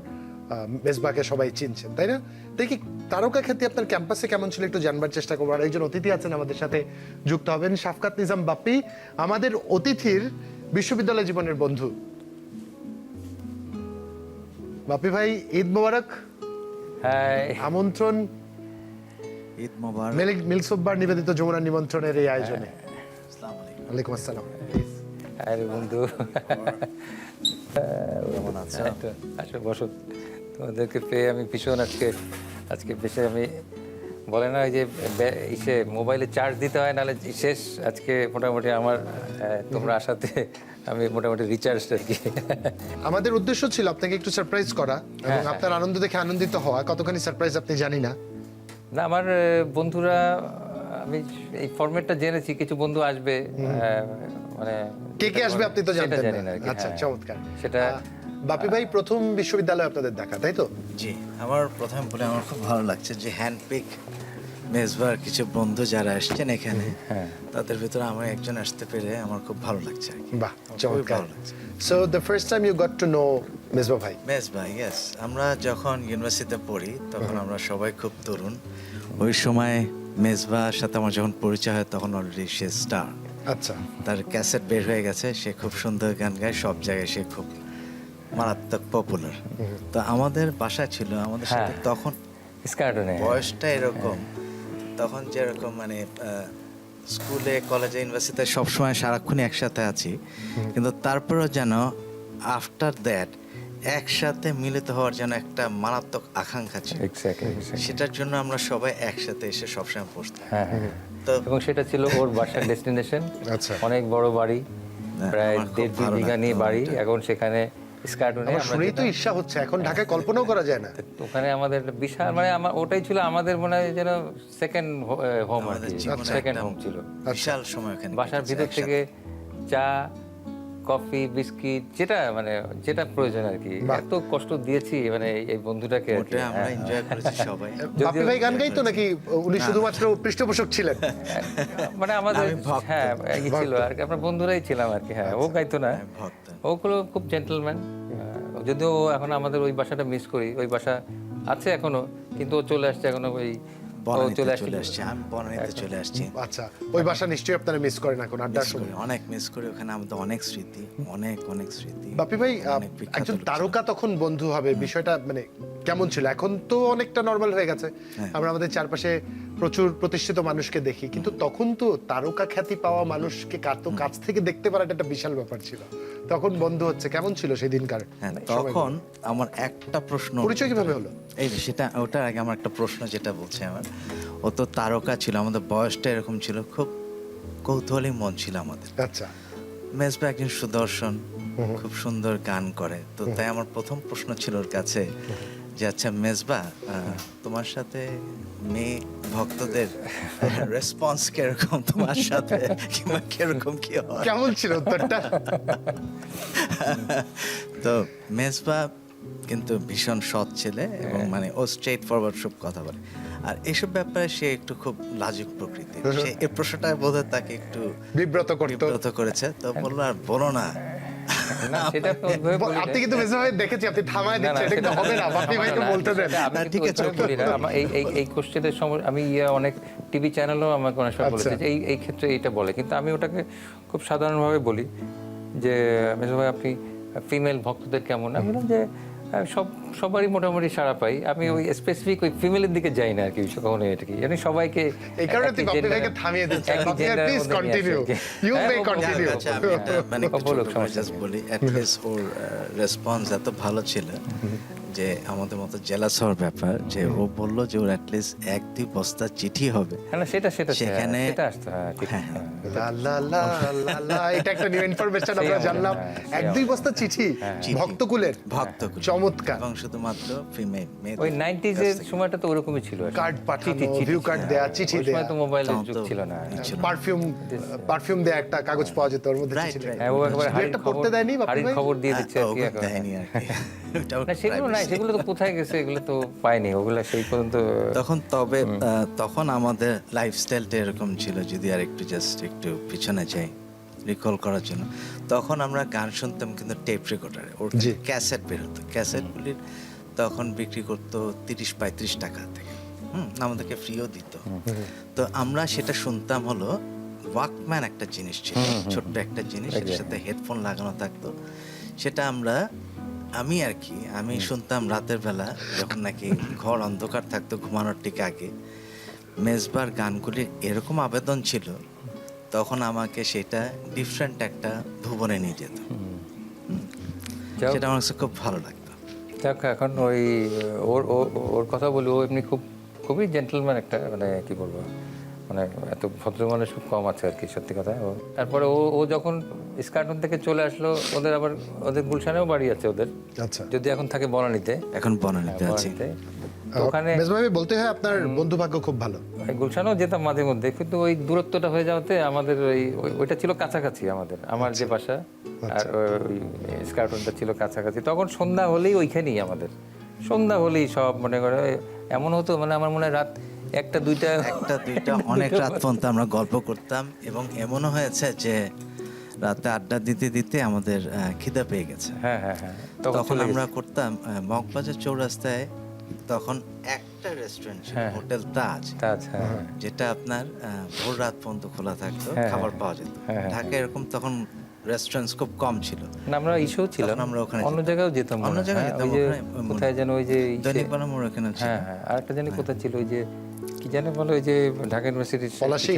মেজবাকে সবাই চিনছেন, তাই না? দেখি তারকা খ্যাতি আপনার ক্যাম্পাসে কেমন ছিল একটু জানবার চেষ্টা করবো। আর একজন অতিথি আছেন আমাদের সাথে, যুক্ত হবেন শাফকাত নিজাম বাপ্পি, আমাদের অতিথির বিশ্ববিদ্যালয় জীবনের বন্ধু। বাপ্পি ভাই, ঈদ মোবারক। হ্যাঁ, আমন্ত্রণ ঈদ মোবারক। মিলসোবার নিবেদিত যমুনা নিমন্ত্রণের এই আয়োজনে। আসসালামু আলাইকুম। ওয়ালাইকুম আসসালাম। আরে বন্ধু, কেমন আছো? আসলে বসো, তোমাদেরকে পেয়ে আমি ভীষণ আজকে বেশি আমি বলে না ওই যে ইসে মোবাইলে চার্জ দিতে হয়, নাহলে শেষ। আজকে মোটামুটি আমার তোমরা আসাতে আমি মোটামুটি রিচার্জ আর কি। আমাদের উদ্দেশ্য ছিল আপনাকে একটু সারপ্রাইজ করা এবং আপনার আনন্দ দেখে আনন্দিত হওয়া। কতখানি সারপ্রাইজ আপনি জানি না। না, আমার বন্ধুরা, আমি এই ফরম্যাটটা জেনেছি, কিছু বন্ধু আসবে, মানে কে আসবে আপনি তো সেটা জানতেন জানি না। না আর কি। আচ্ছা, হ্যাঁ। চমৎকার। সেটা বাপি ভাই, প্রথম বিশ্ববিদ্যালয় আপনাদের দেখা, তাই তো? জি, আমার প্রথম বলে আমার খুব ভালো লাগছে যে হ্যান্ডপিক মেজবার কিছু বন্ধু যারা আসছেন এখানে, তাদের ভিতরে আমার একজন আসতে পেরে আমার খুব ভালো লাগছে আর কি। বাহ, খুবই চমৎকার। ভালো লাগছে। So the first time you got to know Mezba ভাই। মেজবা, ইয়েস। আমরা যখন ইউনিভার্সিটিতে পড়ি তখন আমরা সবাই খুব তরুণ। ওই সময় মেজবার সাথে আমার যখন পরিচয় হয় তখন অলরেডি সে স্টার। আচ্ছা, তার ক্যাসেট বের হয়ে গেছে, সে খুব সুন্দর গান গায়, সব জায়গায় সে খুব মারাত্মক পপুলার। তো আমাদের বাসা ছিল আমাদের সাথে তখন স্কার্টনে বয়সটা এরকম, তখন যেরকম মানে স্কুলে কলেজে ইউনিভার্সিটিতে সবসময় সারাক্ষণই একসাথে আছি, কিন্তু তারপরেও যেন আফটার দ্যাট একসাথে মিলিত হওয়ার জন্য একটা মারাত্মক আকাঙ্ক্ষা ছিল। এক্স্যাক্টলি। সেটার জন্য আমরা সবাই একসাথে এসে সবসময় বসতাম। হ্যাঁ, তো এবং সেটা ছিল ওর বাসার ডেস্টিনেশন। আচ্ছা। অনেক বড় বাড়ি, প্রায় আমার খুব 1.5 ভালো বিঘা নিয়ে লাগতো বাড়ি। ওটা। এখন সেখানে স্কার্টনে আমার আমরা শুনেই তো যেতাম। ঈর্ষা হচ্ছে, এখন ঢাকায় কল্পনাও করা যায় না। ওখানে আমাদের বিশাল, মানে ওটাই ছিল আমাদের মনে হয় যেন সেকেন্ড হোম আর আমাদের কি, জীবনে সেকেন্ড একটা হোম ছিল। বিশাল সময় ওখানে বাসার কেটেছে ভিতর একসাথে। থেকে চা, কফি, বিস্কিট, যেটা প্রয়োজন আর কি। বাহ। এত কষ্ট দিয়েছি মানে এই বন্ধুটাকে আর কি। ওটা আমরা হ্যাঁ। এনজয় করেছি সবাই। বাপি ভাই গান গাইতো নাকি উনি শুধুমাত্র পৃষ্ঠপোষক ছিলেন? মানে আমাদের আমি ভক্ত। হ্যাঁ এই ছিল আর কি, আমরা বন্ধুরাই ছিলাম আর কি। হ্যাঁ, ও গাইতো না, আমি ভক্ত। ওগুলো খুব জেন্টলম্যান। যদিও এখন আমাদের ওই বাসাটা মিস করি, ওই বাসা আছে এখনো, কিন্তু ও চলে আসছে এখনো ওই বনানীতে চলে আসছি, আমি বনানীতে চলে আসছি। আচ্ছা, ওই বাসা নিশ্চয়ই আপনারা মিস করেন এখন আড্ডার মিস সময়। করি, অনেক মিস করি। ওখানে আমাদের অনেক স্মৃতি, অনেক স্মৃতি। বাপি ভাই, অনেক বিখ্যাত একজন লোক ছিল। তারকা তখন বন্ধু হবে, বিষয়টা মানে কেমন ছিল? এখন তো অনেকটা নর্মাল হয়ে গেছে, আমরা আমাদের চারপাশে প্রচুর প্রতিষ্ঠিত মানুষকে দেখি, কিন্তু তখন তো তারকা খ্যাতি পাওয়া মানুষকে কাছ থেকে দেখতে পারাটা একটা বিশাল ব্যাপার ছিল। তখন বন্ধু হচ্ছে, কেমন ছিল সেই দিনকার? হ্যাঁ, তখন আমার একটা প্রশ্ন, পরিচয় কিভাবে হলো? এই যে সেটা, ওটার আগে আমার একটা প্রশ্ন যেটা বলছে আমার, ও তো তারকা ছিল, আমাদের বয়সটা এরকম ছিল, খুব কৌতূহলী মন ছিল আমাদের। আচ্ছা, মেজবা একজন সুদর্শন, খুব সুন্দর গান করে। তো তাই আমার প্রথম প্রশ্ন ছিল ওর কাছে যে আচ্ছা মেজবা, তোমার সাথে মেয়ে ভক্তদের রেসপন্স কিরকম তোমার সাথে, কিংবা কিরকম কি হয়? কেমন ছিল উত্তরটা? তো মেজবা কিন্তু ভীষণ সৎ ছেলে এবং মানে ও স্ট্রেট ফরওয়ার্ড সব কথা বলে। আর এসব ব্যাপারে সে একটু খুব লাজুক প্রকৃতির। সে এই প্রশ্নটা বোধহয় তাকে একটু বিব্রত করেছে, তো বললো আর বলো না। না, সেটা তো ওইভাবে বলি না। আপনি কিন্তু মেজবা ভাই দেখেছি আপনি থামায় দিচ্ছেন, এটা কিন্তু হবে না, বাপি ভাইকে বলতে দেন। সেটা আমি ঠিক আছে, ওইভাবে বলি না। এই কোশ্চেনের সময় আমি অনেক টিভি চ্যানেলও আমাকে অনেক সময় বলেছে যে এই ক্ষেত্রে এইটা বলে, কিন্তু আমি ওটাকে খুব সাধারণভাবে বলি যে মেজবা ভাই আপনি ফিমেল ভক্তদের কেমন? আমি বললাম যে সবারই মোটামুটি সাড়া পাই। আমি ওই স্পেসিফিক ওই ফিমেলের দিকে যাই না আর কি, কখনো এটা কি জানি সবাইকে এই কারণে তুই বাপি ভাইকে থামিয়ে দিচ্ছেন। বাপি ভাই please continue, you may continue. আচ্ছা, আমি এটা মানে জাস্ট বলি, অ্যাট লিস্ট ওর রেসপন্স এত ভালো ছিল যে আমাদের মতো জেলাস হওয়ার ব্যাপার, যে ও বললো যে ওর অ্যাটলিস্ট 1-2 বস্তা চিঠি হবে। হ্যাঁ, সেটা সেখানে সেটা আসতো। হ্যাঁ, ঠিক। লা লা লা লা লা, এটা একটা নিউ ইনফরমেশন আমরা জানলাম। 1-2 বস্তা চিঠি ভক্তকুলের, চমৎকার। এবং শুধুমাত্র ফিমেল ওই 90s এর সময়টা তো ওরকমই ছিল। কার্ড পাঠানো, ভিউ কার্ড দেয়া, চিঠি ওই সময় দেয়া, তো মোবাইলের যুগ ছিল না। পারফিউম দেয়া একটা কাগজ পাওয়া যেত, ওর মধ্যে চিঠি লেখা। হ্যাঁ, ও একবার একটা পড়তে দেয়নি বাপি হাড়ির ভাই? খবর দিয়ে দিচ্ছে আর কি এখন। দেয়নি আর কি। না, সেগুলো নাই, সেগুলো তো কোথায় গেছে, এগুলো তো পাইনি, ওগুলো সেই পর্যন্ত। তখন আমাদের লাইফস্টাইলটা এরকম ছিল, যদি আর একটু জাস্ট একটু পিছনে যাই রিকল করার জন্য। তখন আমরা গান শুনতাম কিন্তু টেপ রেকর্ডারে, ওর ক্যাসেট বের হতো। ক্যাসেটগুলির তখন বিক্রি করতো 30-35 টাকা থেকে, আমাদেরকে ফ্রিও দিত। তো আমরা সেটা শুনতাম হলো ওয়াকম্যান একটা জিনিস ছিল, ছোট্ট একটা জিনিস, এর সাথে হেডফোন লাগানো থাকতো। সেটা আমি শুনতাম রাতের বেলা, যখন নাকি ঘর অন্ধকার থাকতো ঘুমানোর ঠিক আগে। মেজবার গানগুলির এরকম আবেদন ছিল, তখন আমাকে সেটা ডিফারেন্ট একটা ভুবনে নিয়ে যেত। সেটা আমার কাছে খুব ভালো লাগতো। যাক, এখন ওই ওর কথা বলি, ও এমনি খুবই জেন্টলম্যান একটা, মানে কি বলবো, মানে এত ভদ্র মানুষ খুব কম আছে আর কি, সত্যি কথা। তারপরে ও যখন স্কার্টন থেকে চলে আসলো, ওদের গুলশানেও বাড়ি আছে ওদের, আচ্ছা, যদি এখন থাকে বনানীতে। এখন বনানীতে আছে। তো ওখানে মেজবা ভাই বলতে হয় আপনার বন্ধু ভাগ্য খুব ভালো। গুলশানেও যেতাম মাঝে মধ্যে, কিন্তু ওই দূরত্বটা হয়ে যাওয়াতে আমাদের ওইটা ছিল কাছাকাছি, আমার যে বাসা আর ওই স্কার্টনটা ছিল কাছাকাছি। তখন সন্ধ্যা হলেই ওইখানেই আমাদের, সন্ধ্যা হলেই সব মনে করে এমন হতো, মানে আমার মনে হয় রাত 1-2টা অনেক রাত পর্যন্ত আমরা গল্প করতাম। এবং এমনও হয়েছে যে রাতে আড্ডা দিতে দিতে আমাদের খিদা পেয়ে গেছে। হ্যাঁ, তখন আমরা করতাম মগবাজার চৌরাস্তায় তখন একটা রেস্টুরেন্ট ছিল, হোটেল তাজ, যেটা আপনার ভোর রাত পর্যন্ত খোলা থাকতো, খাবার পাওয়া যেত। ঢাকায় এরকম তখন রেস্টুরেন্টস খুব কম ছিল। আমরা ইস্যু ছিল, আমরা ওখানে অন্য জায়গায়ও যেতাম, অন্য জায়গায় যেতাম, কোথায় যেন ওই যে দৈনিক বাংলার ওখানে ছিল। হ্যাঁ, আরেকটা জানি কোথায় ছিল, ওই যে কি জানি বলে, ওই যে ঢাকা ইউনিভার্সিটির পলাশী,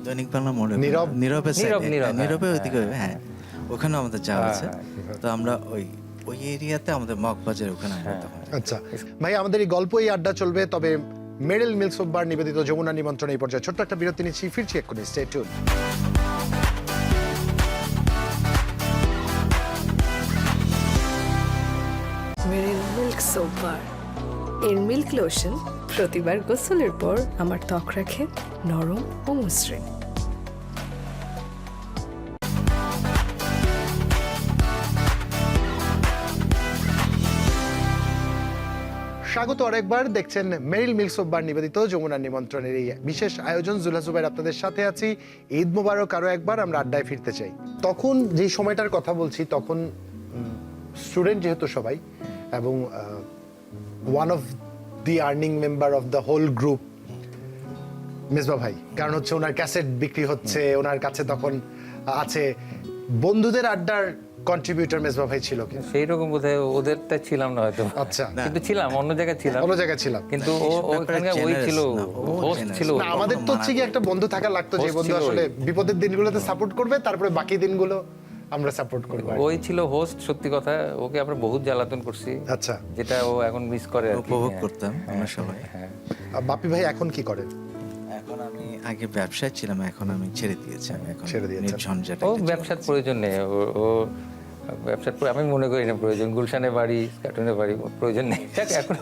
দৈনিক বাংলা মোড়ে, নীরবে ওইদিকে, হ্যাঁ, ওখানেও আমাদের যাওয়া আছে। তো আমরা ওই এরিয়াতে আমাদের মগবাজার ওখানে। আচ্ছা ভাই, আমাদের এই গল্প, এই আড্ডা চলবে, তবে মেরিল মিল্ক সোপ বার নিবেদিত যমুনা নিমন্ত্রণ এই পর্যায়ে ছোট্ট একটা বিরতি নিচ্ছি, ফিরছি এক্ষুনি, stay tune. Meril milk soap bar, এর মিল্ক লোশন প্রতিবার গোসলের পর আমার ত্বক রাখে নরম ও মসৃণ। স্বাগত আরেকবার, দেখছেন মেরিল মিল্ক সোপ বার নিবেদিত যমুনা নিমন্ত্রণের এই বিশেষ আয়োজন। জুলহা জুবাইর আপনাদের সাথে আছি। ঈদ মোবারক আরো একবার, আমরা আড্ডায় ফিরতে চাই। তখন যে সময়টার কথা বলছি, তখন স্টুডেন্ট যেহেতু সবাই, এবং one of the earning member of the whole group Mezba ভাই, কারণ হচ্ছে ওনার ক্যাসেট বিক্রি হচ্ছে, ওনার কাছে তখন আছে। বন্ধুদের আড্ডার কন্ট্রিবিউটর মেজবা ভাই ছিল কি? সেই রকম বোধহয় ওদেরটা ছিলাম না হয়তো। আচ্ছা, কিন্তু ছিলাম, অন্য জায়গায় ছিলাম, কিন্তু ওখানে ওই ছিল, হোস্ট ছিল। না, আমাদের তো হচ্ছে কি একটা বন্ধু থাকা লাগতো, যে বন্ধু আসলে বিপদের দিনগুলোতে সাপোর্ট করবে, তারপরে বাকি দিনগুলো আমরা সাপোর্ট করব। ওই ছিল হোস্ট, সত্যি কথা। ওকে আমরা বহুত জ্বালাতন করছি, আচ্ছা, যেটা ও এখন মিস করে, উপভোগ করতাম আমরা সবাই। বাপি ভাই এখন কি করেন? এখন আমি আগে ব্যবসায় ছিলাম, এখন আমি ছেড়ে দিয়েছি। আমি এখন ছেড়ে দিয়েছেন। নির্ঝঞ্ঝাট ও ব্যবসার প্রয়োজন নেই, ও ব্যবসার আমি মনে করি না প্রয়োজন। গুলশানে বাড়ি, কার্টুনে বাড়ি, প্রয়োজন নেই এখন।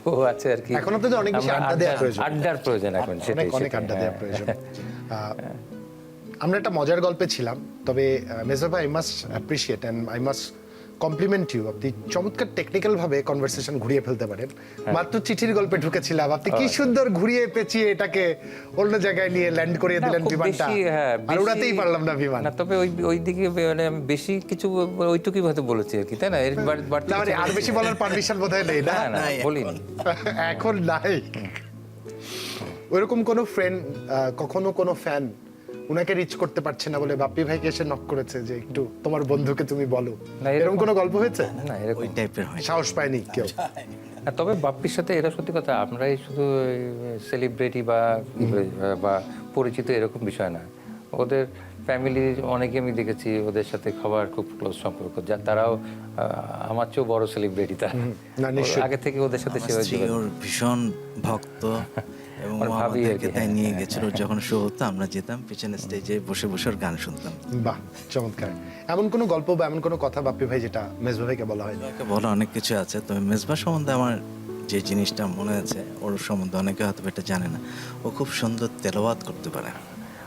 ও আছে আর কি, এখন আপনাদের অনেক বেশি আড্ডা দেওয়ার প্রয়োজন, আড্ডার প্রয়োজন এখন, অনেক আড্ডা দেওয়ার প্রয়োজন। আমরা একটা মজার গল্পে ছিলাম, তবে মেজবা ভাই, I must appreciate and I must compliment you, আপনি চমৎকার টেকনিক্যাল ভাবে কনভারসেশন ঘুরিয়ে ফেলতে পারেন। মাত্র চিঠির গল্পে ঢুকেছিলাম, আপনি কি সুন্দর ঘুরিয়ে পেঁচিয়ে এটাকে অন্য জায়গায় নিয়ে ল্যান্ড করিয়ে দিলেন খুব বিমানটা। বেশি, হ্যাঁ, আর বেশি- উড়াতেই পারলাম না বিমান। না, তবে ওই দিকে মানে আমি বেশি কিছু ওইটুকুই হয়তো বলেছি আর কি, তাই না? এর বাড়তি না, মানে আর বেশি বলার পারমিশন বোধহয় নেই না। না, বলিনি। এখন নাই। ওইরকম কোনো ফ্রেন্ড, কখনো কোনো ফ্যান উনাকে রিচ করতে পারছে না বলে বাপ্পি ভাইকে এসে নক করেছে যে একটু তোমার বন্ধুকে তুমি বলো, না, এরকম- এরকম কোনো গল্প হয়েছে? না, এরকম ওই টাইপের হয়। সাহস পায়নি কেউ? না, তবে বাপ্পির সাথে এটা সত্যি কথা, আমরাই শুধু সেলিব্রিটি বা পরিচিত এরকম বিষয় না, ওদের ফ্যামিলির অনেকে আমি দেখেছি, ওদের সাথে খাবার খুব ক্লোজ সম্পর্ক, যা তারাও আমার চেয়েও বড় সেলিব্রিটি তারা। না, নিশ্চয়ই। আগে থেকে ওদের সাথে আমার সেভাবে স্ত্রী যোগাযোগ। ওর ভীষণ ভক্ত এবং ও মানে ভাবি আর আমাদেরকে কি, তাই হ্যাঁ, নিয়ে হ্যাঁ, গেছিল। যখন শো হতো আমরা যেতাম পিছনে স্টেজে বসে বসে ওর গান শুনতাম। বাহ, চমৎকার। এমন কোনো গল্প বা এমন কোনো কথা বাপ্পি ভাই যেটা মেজবা ভাইকে বলা হয়নি? ওকে বলা অনেক কিছু আছে, তবে মেজবা সম্বন্ধে আমার যে জিনিসটা মনে আছে, ওর সম্বন্ধে অনেকে হয়তো এটা জানে না, ও খুব সুন্দর তেলাওয়াত করতে পারে।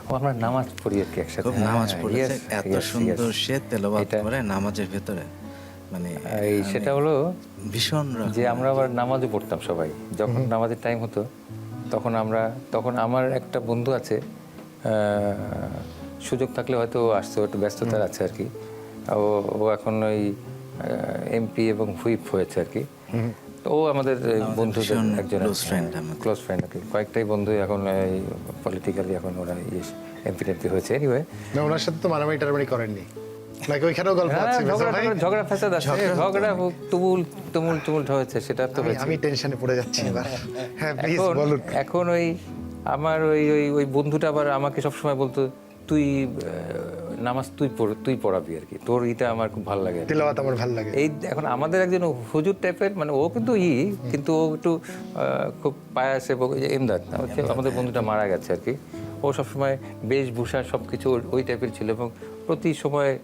ও আমরা নামাজ পড়ি আর কি একসাথে। খুব নামাজ হ্যাঁ, পড়েছে, yes, এত yes, সুন্দর yes. সে তেলাওয়াত এটা- করে নামাজের ভেতরে, মানে এই সেটা হলো ভীষণ যে আমরা আবার নামাজও পড়তাম সবাই, যখন নামাজের টাইম হতো তখন আমার একটা বন্ধু আছে, সুযোগ থাকলে হয়তো ও আসতো, একটু ব্যস্ততার আছে আর কি। ও এখন ওই এমপি এবং হুইপ হয়েছে আর কি। তো ও আমাদের বন্ধুদের ভীষণ একজন close friend আমাদের। ক্লোজ ফ্রেন্ড আর কি। কয়েকটাই বন্ধু এখন পলিটিক্যালি এখন ওরা এমপি টেমপি হয়েছে। এনিওয়ে, না, ওনার সাথে তো মারামারি টারামারি করেননি নাকি? ওইখানেও গল্প আছে মেজবা ভাই? ঝগড়া ফ্যাসাদ আছে, ঝগড়া তুমুল হয়েছে, সেটা তো হয়েছে। আমি টেনশনে পড়ে যাচ্ছি এবার। হ্যাঁ, প্লিজ বলুন। এখন ওই আমার ওই বন্ধুটা আবার আমাকে সবসময় বলতো, তুই নামাজ তুই পড়াবি আর কি, তোর এটা আমার খুব ভালো লাগে। তিলাওয়াত আমার ভালো লাগে। এই এখন আমাদের একজন হুজুর টাইপের, মানে ও কিন্তু কিন্তু ও একটু খুব পায়াস এবং এমদাদ, আমাদের বন্ধুটা মারা গেছে আর কি। ও সবসময় বেশভূষা সবকিছু ওই টাইপের ছিল এবং প্রতি সময়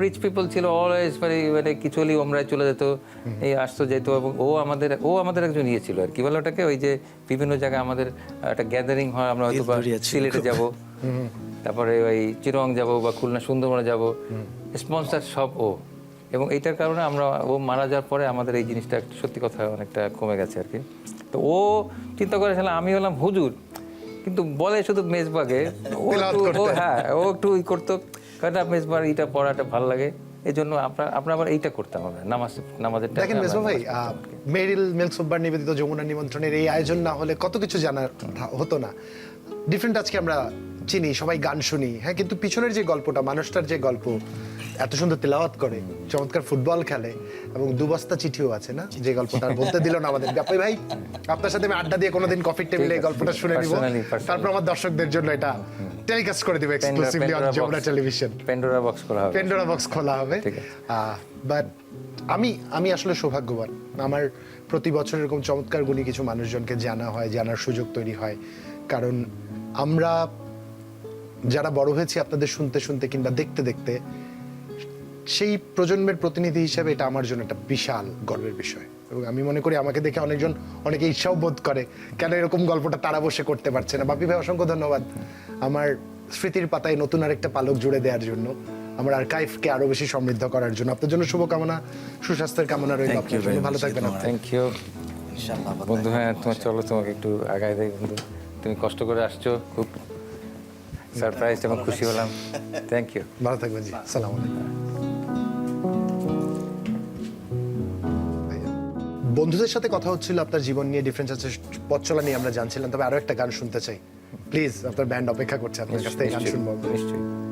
রিচ পিপল ছিল, অলওয়েজ মানে কিছু হলেই ওমরায় চলে যেত, এই আসতো যেত। এবং ও আমাদের একজন ছিল আর কি বলে ওটাকে, ওই যে বিভিন্ন জায়গায় আমাদের একটা গ্যাদারিং হয়, আমরা হয়তো বা দিলদরিয়া ছিল। সিলেটে যাব, তারপরে ওই চিরং যাব বা খুলনা সুন্দরবনে যাব, স্পন্সর সব ও। এবং এইটার কারণে ও মারা যাওয়ার পরে আমাদের এই জিনিসটা সত্যি কথা অনেকটা কমে গেছে আর কি। তো ও চিন্তা করেছিলাম আমি হলাম হুজুর, কিন্তু বলে শুধু মেজবাগে ও একটু করতো, কারণ মেজবার এইটা পড়াটা ভালো লাগে, এই জন্য আমরা আবার এইটা করতাম, আমরা নামাজের টাইমে দেখেন মেজবা আমরা ভাই, নামাজ পড়তাম আর কি। মেরিল মিল্ক সুব্বার নিবেদিত যমুনা নিমন্ত্রণের এই আয়োজন না হলে কত কিছু জানা হতো না। ডিফারেন্ট আজকে আমরা চিনি, সবাই গান শুনি, হ্যাঁ, কিন্তু পিছনের যে গল্পটা, মানুষটার যে গল্প, এত সুন্দর তেলাওয়াত করে, চমৎকার ফুটবল খেলে এবং দুবস্তা চিঠিও আছে না, যে গল্পটা আর বলতে দিল না আমাদের বাপ্পি ভাই। আপনার সাথে আমি আড্ডা দিয়ে কোনোদিন কফির টেবিলে এই গল্পটা শুনে নিব, Personally. তারপর আমার দর্শকদের জন্য এটা টেলিকাস্ট করে দিব exclusively on Jamuna television. Pandora box খোলা হবে। পেন্ডোরা বক্স খোলা হবে। ঠিক আছে। বাট আমি আসলে সৌভাগ্যবান, আমার প্রতি বছর এরকম চমৎকার গুণী কিছু মানুষজনকে জানা হয়, জানার সুযোগ তৈরি হয়। কারণ আমরা যারা বড় হয়েছি আপনাদের শুনতে শুনতে কিংবা দেখতে দেখতে, সেই প্রজন্মের প্রতিনিধি হিসেবে এটা আমার জন্য একটা বিশাল গর্বের বিষয়। এবং আমি মনে করি আমাকে দেখে অনেকে ঈর্ষাও বোধ করে, কেন এরকম গল্পটা তারা বসে করতে পারছে না। বাপি ভাই, অসংখ্য ধন্যবাদ আমার স্মৃতির পাতায় নতুন আরেকটা পালক জুড়ে দেওয়ার জন্য, আমার আর্কাইভকে আরো বেশি সমৃদ্ধ করার জন্য। আপনার জন্য শুভকামনা, সুস্বাস্থ্যের কামনা রইল Thank আপনার you জন্য। very ভালো much. থাকবেন আপনি। থ্যাংক ইউ ইনশাআল্লাহ আবার বন্ধু। হ্যাঁ, চলো তোমাকে একটু আগায় দেয় বন্ধু, তুমি কষ্ট করে আসছো, খুব সারপ্রাইজ এবং খুশি হলাম। Thank you. ভালো থাকবেন জি, আসসালামু আলাইকুম। বন্ধুদের সাথে কথা হচ্ছিল আপনার জীবন নিয়ে, ডিফারেন্স আছে, পথ চলা নিয়ে আমরা জানছিলাম। তবে আরো একটা গান শুনতে চাই, প্লিজ। আপনার ব্যান্ড অপেক্ষা করছে আপনার কাছ থেকে গান শুনবো। নিশ্চয়ই।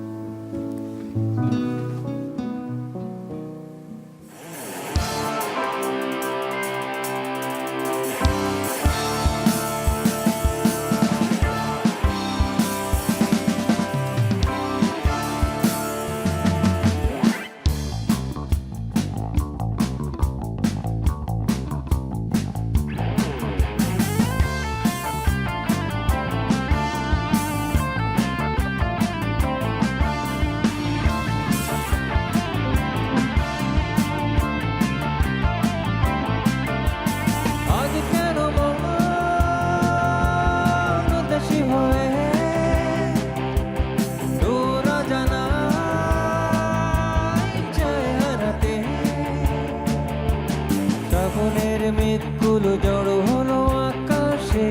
মেঘগুলো জড়ো হলো আকাশে,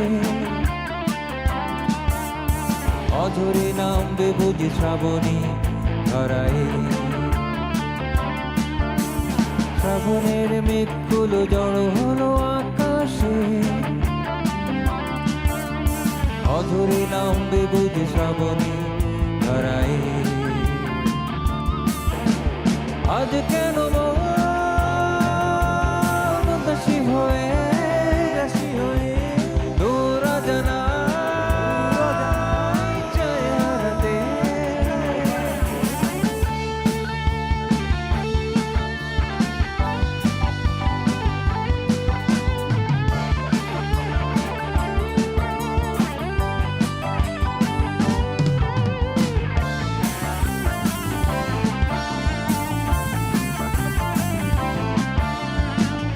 অঝরে নামবে বুঝি শ্রাবণী ধরায়। শ্রাবণের মেঘগুলো জড়ো হলো আকাশে, অঝরে নামবে বুঝি শ্রাবণী ধরায়। আজ কেন মন উদাসী হয়ে তোরা জানা চায় হারাতে।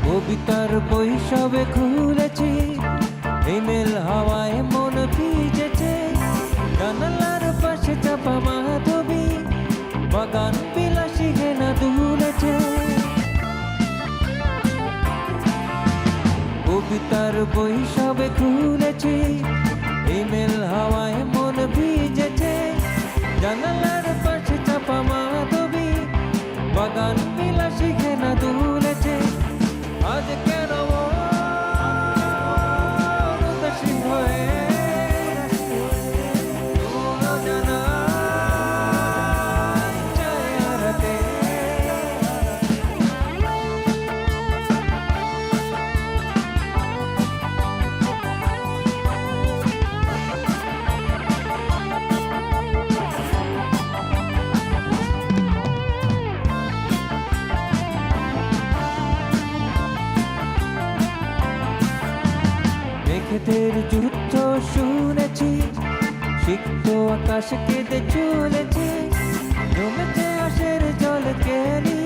কবিতার বই সবে খুলেছি, হিমেল হাওয়ায় মন ভিজেছে। জানালার পাশে চাপা মাধবী, বাগান বিলাসী ঘেনা দুলেছে। কবিতার বই সবে খুলেছি, হিমেল হাওয়ায় মন ভিজেছে। জানালার পাশে চাপা মাধবী, বাগান বিলাসী ঘেনা দুলেছে। আজ কেন উদাসী হয়ে তোরা জানা চায় হারাতে। মেঘেদের যুদ্ধ শুনেছি, সিক্ত আকাশ কেঁদে চলেছে। জমেছে আশের জল কেলি,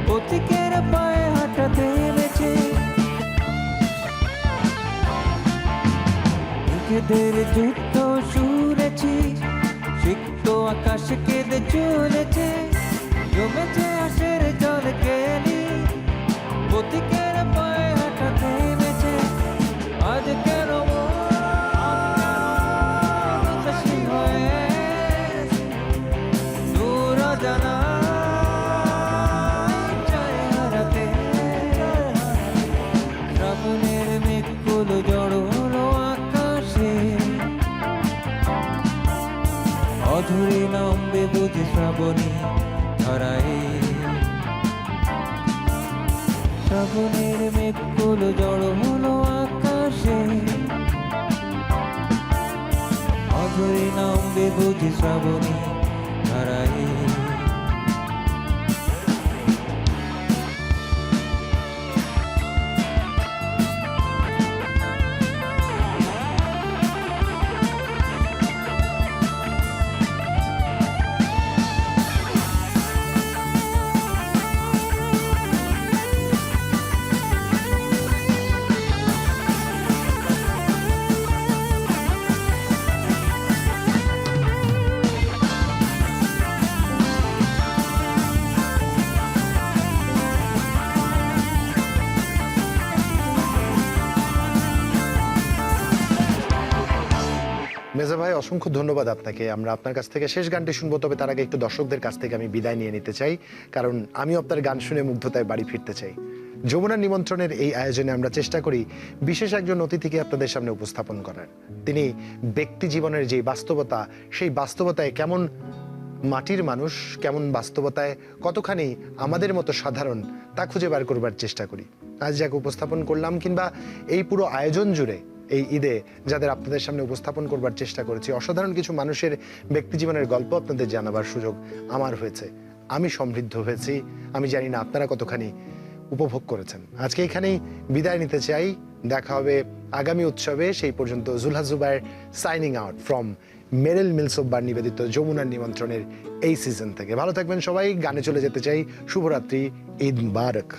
পথিকের পায়ে হাঁটা থেমেছে। মেঘেদের যুদ্ধ শুনেছি, সিক্ত আকাশ কেঁদে চলেছে। জমেছে আশের জল কেলি, পথিকের পায়ে হাঁটা থেমেছে। আজ কেন উদাসী হয়ে তোরা জানা চায় হারাতে। শ্রাবণের মেঘগুলো জড়ো হলো আকাশে, অঝরে নামবে বুঝি শ্রাবণী ধরায়। শ্রাবণের মেঘগুলো জড়ো হলো আকাশে, অঝরে নামবে বুঝি শ্রাবণী ধরায়। মেজা ভাই, অসংখ্য ধন্যবাদ আপনাকে। আমরা আপনার কাছ থেকে শেষ গানটি শুনবো, তবে তার আগে একটু দর্শকদের কাছ থেকে আমি বিদায় নিয়ে নিতে চাই, কারণ আমি আপনার গান শুনে মুগ্ধতায় বাড়ি ফিরতে চাই। যমুনার নিমন্ত্রণের এই আয়োজনে আমরা চেষ্টা করি বিশেষ একজন অতিথিকে আপনাদের সামনে উপস্থাপন করার। তিনি ব্যক্তি জীবনের যে বাস্তবতা, সেই বাস্তবতায় কেমন মাটির মানুষ, কেমন বাস্তবতায় কতখানি আমাদের মতো সাধারণ, তা খুঁজে বার করবার চেষ্টা করি। আজ যাকে উপস্থাপন করলাম, কিংবা এই পুরো আয়োজন জুড়ে এই ঈদে যাদের আপনাদের সামনে উপস্থাপন করবার চেষ্টা করেছি, অসাধারণ কিছু মানুষের ব্যক্তি জীবনের গল্প আপনাদের জানাবার সুযোগ আমার হয়েছে। আমি সমৃদ্ধ হয়েছি। আমি জানি না আপনারা কতখানি উপভোগ করেছেন। আজকে এখানেই বিদায় নিতে চাই। দেখা হবে আগামী উৎসবে। সেই পর্যন্ত জুলহা জুবায়ের সাইনিং আউট ফ্রম মেরিল মিলসোব্বার নিবেদিত যমুনার নিমন্ত্রণের এই সিজন থেকে। ভালো থাকবেন সবাই। গানে চলে যেতে চাই। শুভরাত্রি, ঈদ মুবারক।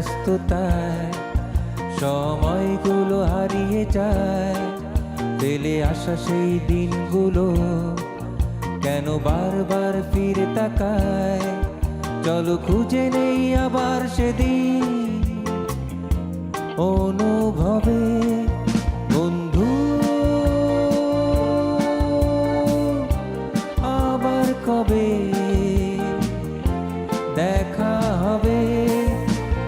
ব্যস্ততায় সময়গুলো হারিয়ে যায়, ফেলে আসা সেই দিনগুলো কেন বারবার ফিরে তাকায়। চলো খুঁজে নেই আবার সেদিন অনুভবে বন্ধু, আবার কবে দেখা হবে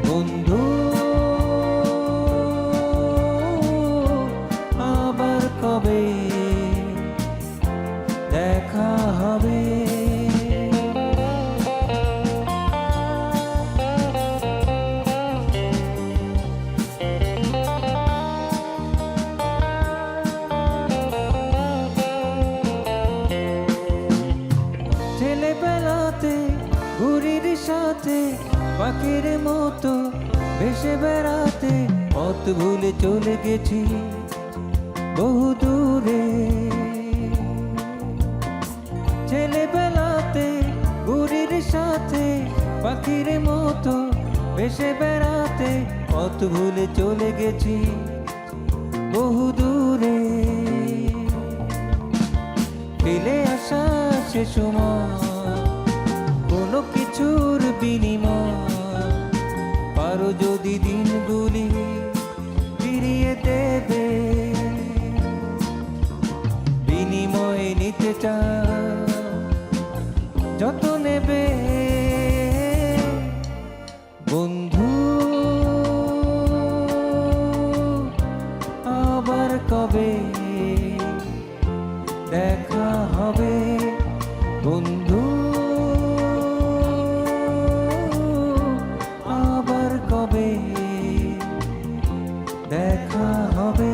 বন্ধু, আবার কবে দেখা হবে। ছেলেবেলাতে ঘুড়ির সাথে পাখির মতো ভেসে বেড়াতে পথ ভুলে চলে গেছি বহু দূরে। ছেলেবেলাতে ঘুড়ির সাথে পাখির মতো ভেসে বেড়াতে পথ ভুলে চলে গেছি বহু দূরে। ফেলে আসা সে সময় কোনো কিছুর বিনিময়, পারো যদি দিনগুলি ফিরিয়ে দেবে, বিনিময়ে নিতে চাও যত নেবে বন্ধু, আবার কবে দেখা হবে বন্ধু, আবার কবে দেখা হবে।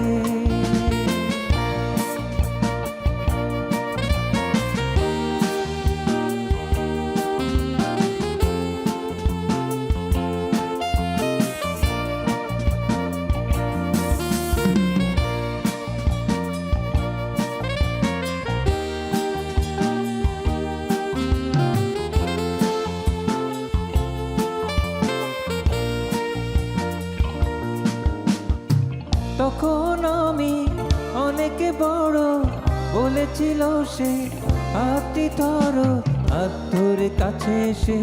তখন আমি অনেক বড় বলেছিল সে, হাতটি ধরো, হাত ধরে কাছে এসে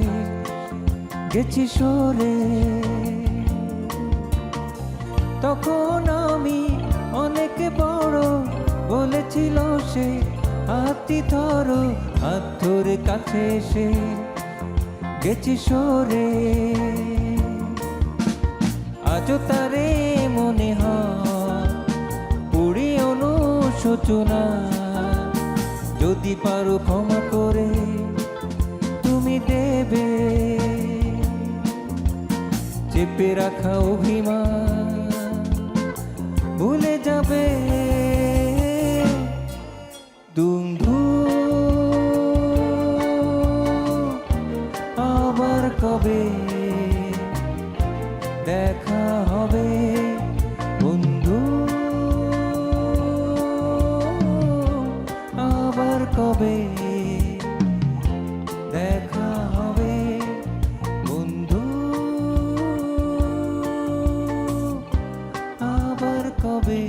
গেছি সরে। তখন আমি অনেক বড় বলেছিল সে, হাতটি ধরো, হাত ধরে কাছে এসে গেছি সরে। আজও তারে মনে হয় পুরি অনুশোচনা, যদি পারো ক্ষমা করে তুমি দেবে, চেপে রাখা অভিমান ভুলে যাবে বন্ধু, আবার কবে দেখা হবে বন্ধু, আবার কবে দেখা হবে বন্ধু, আবার কবে।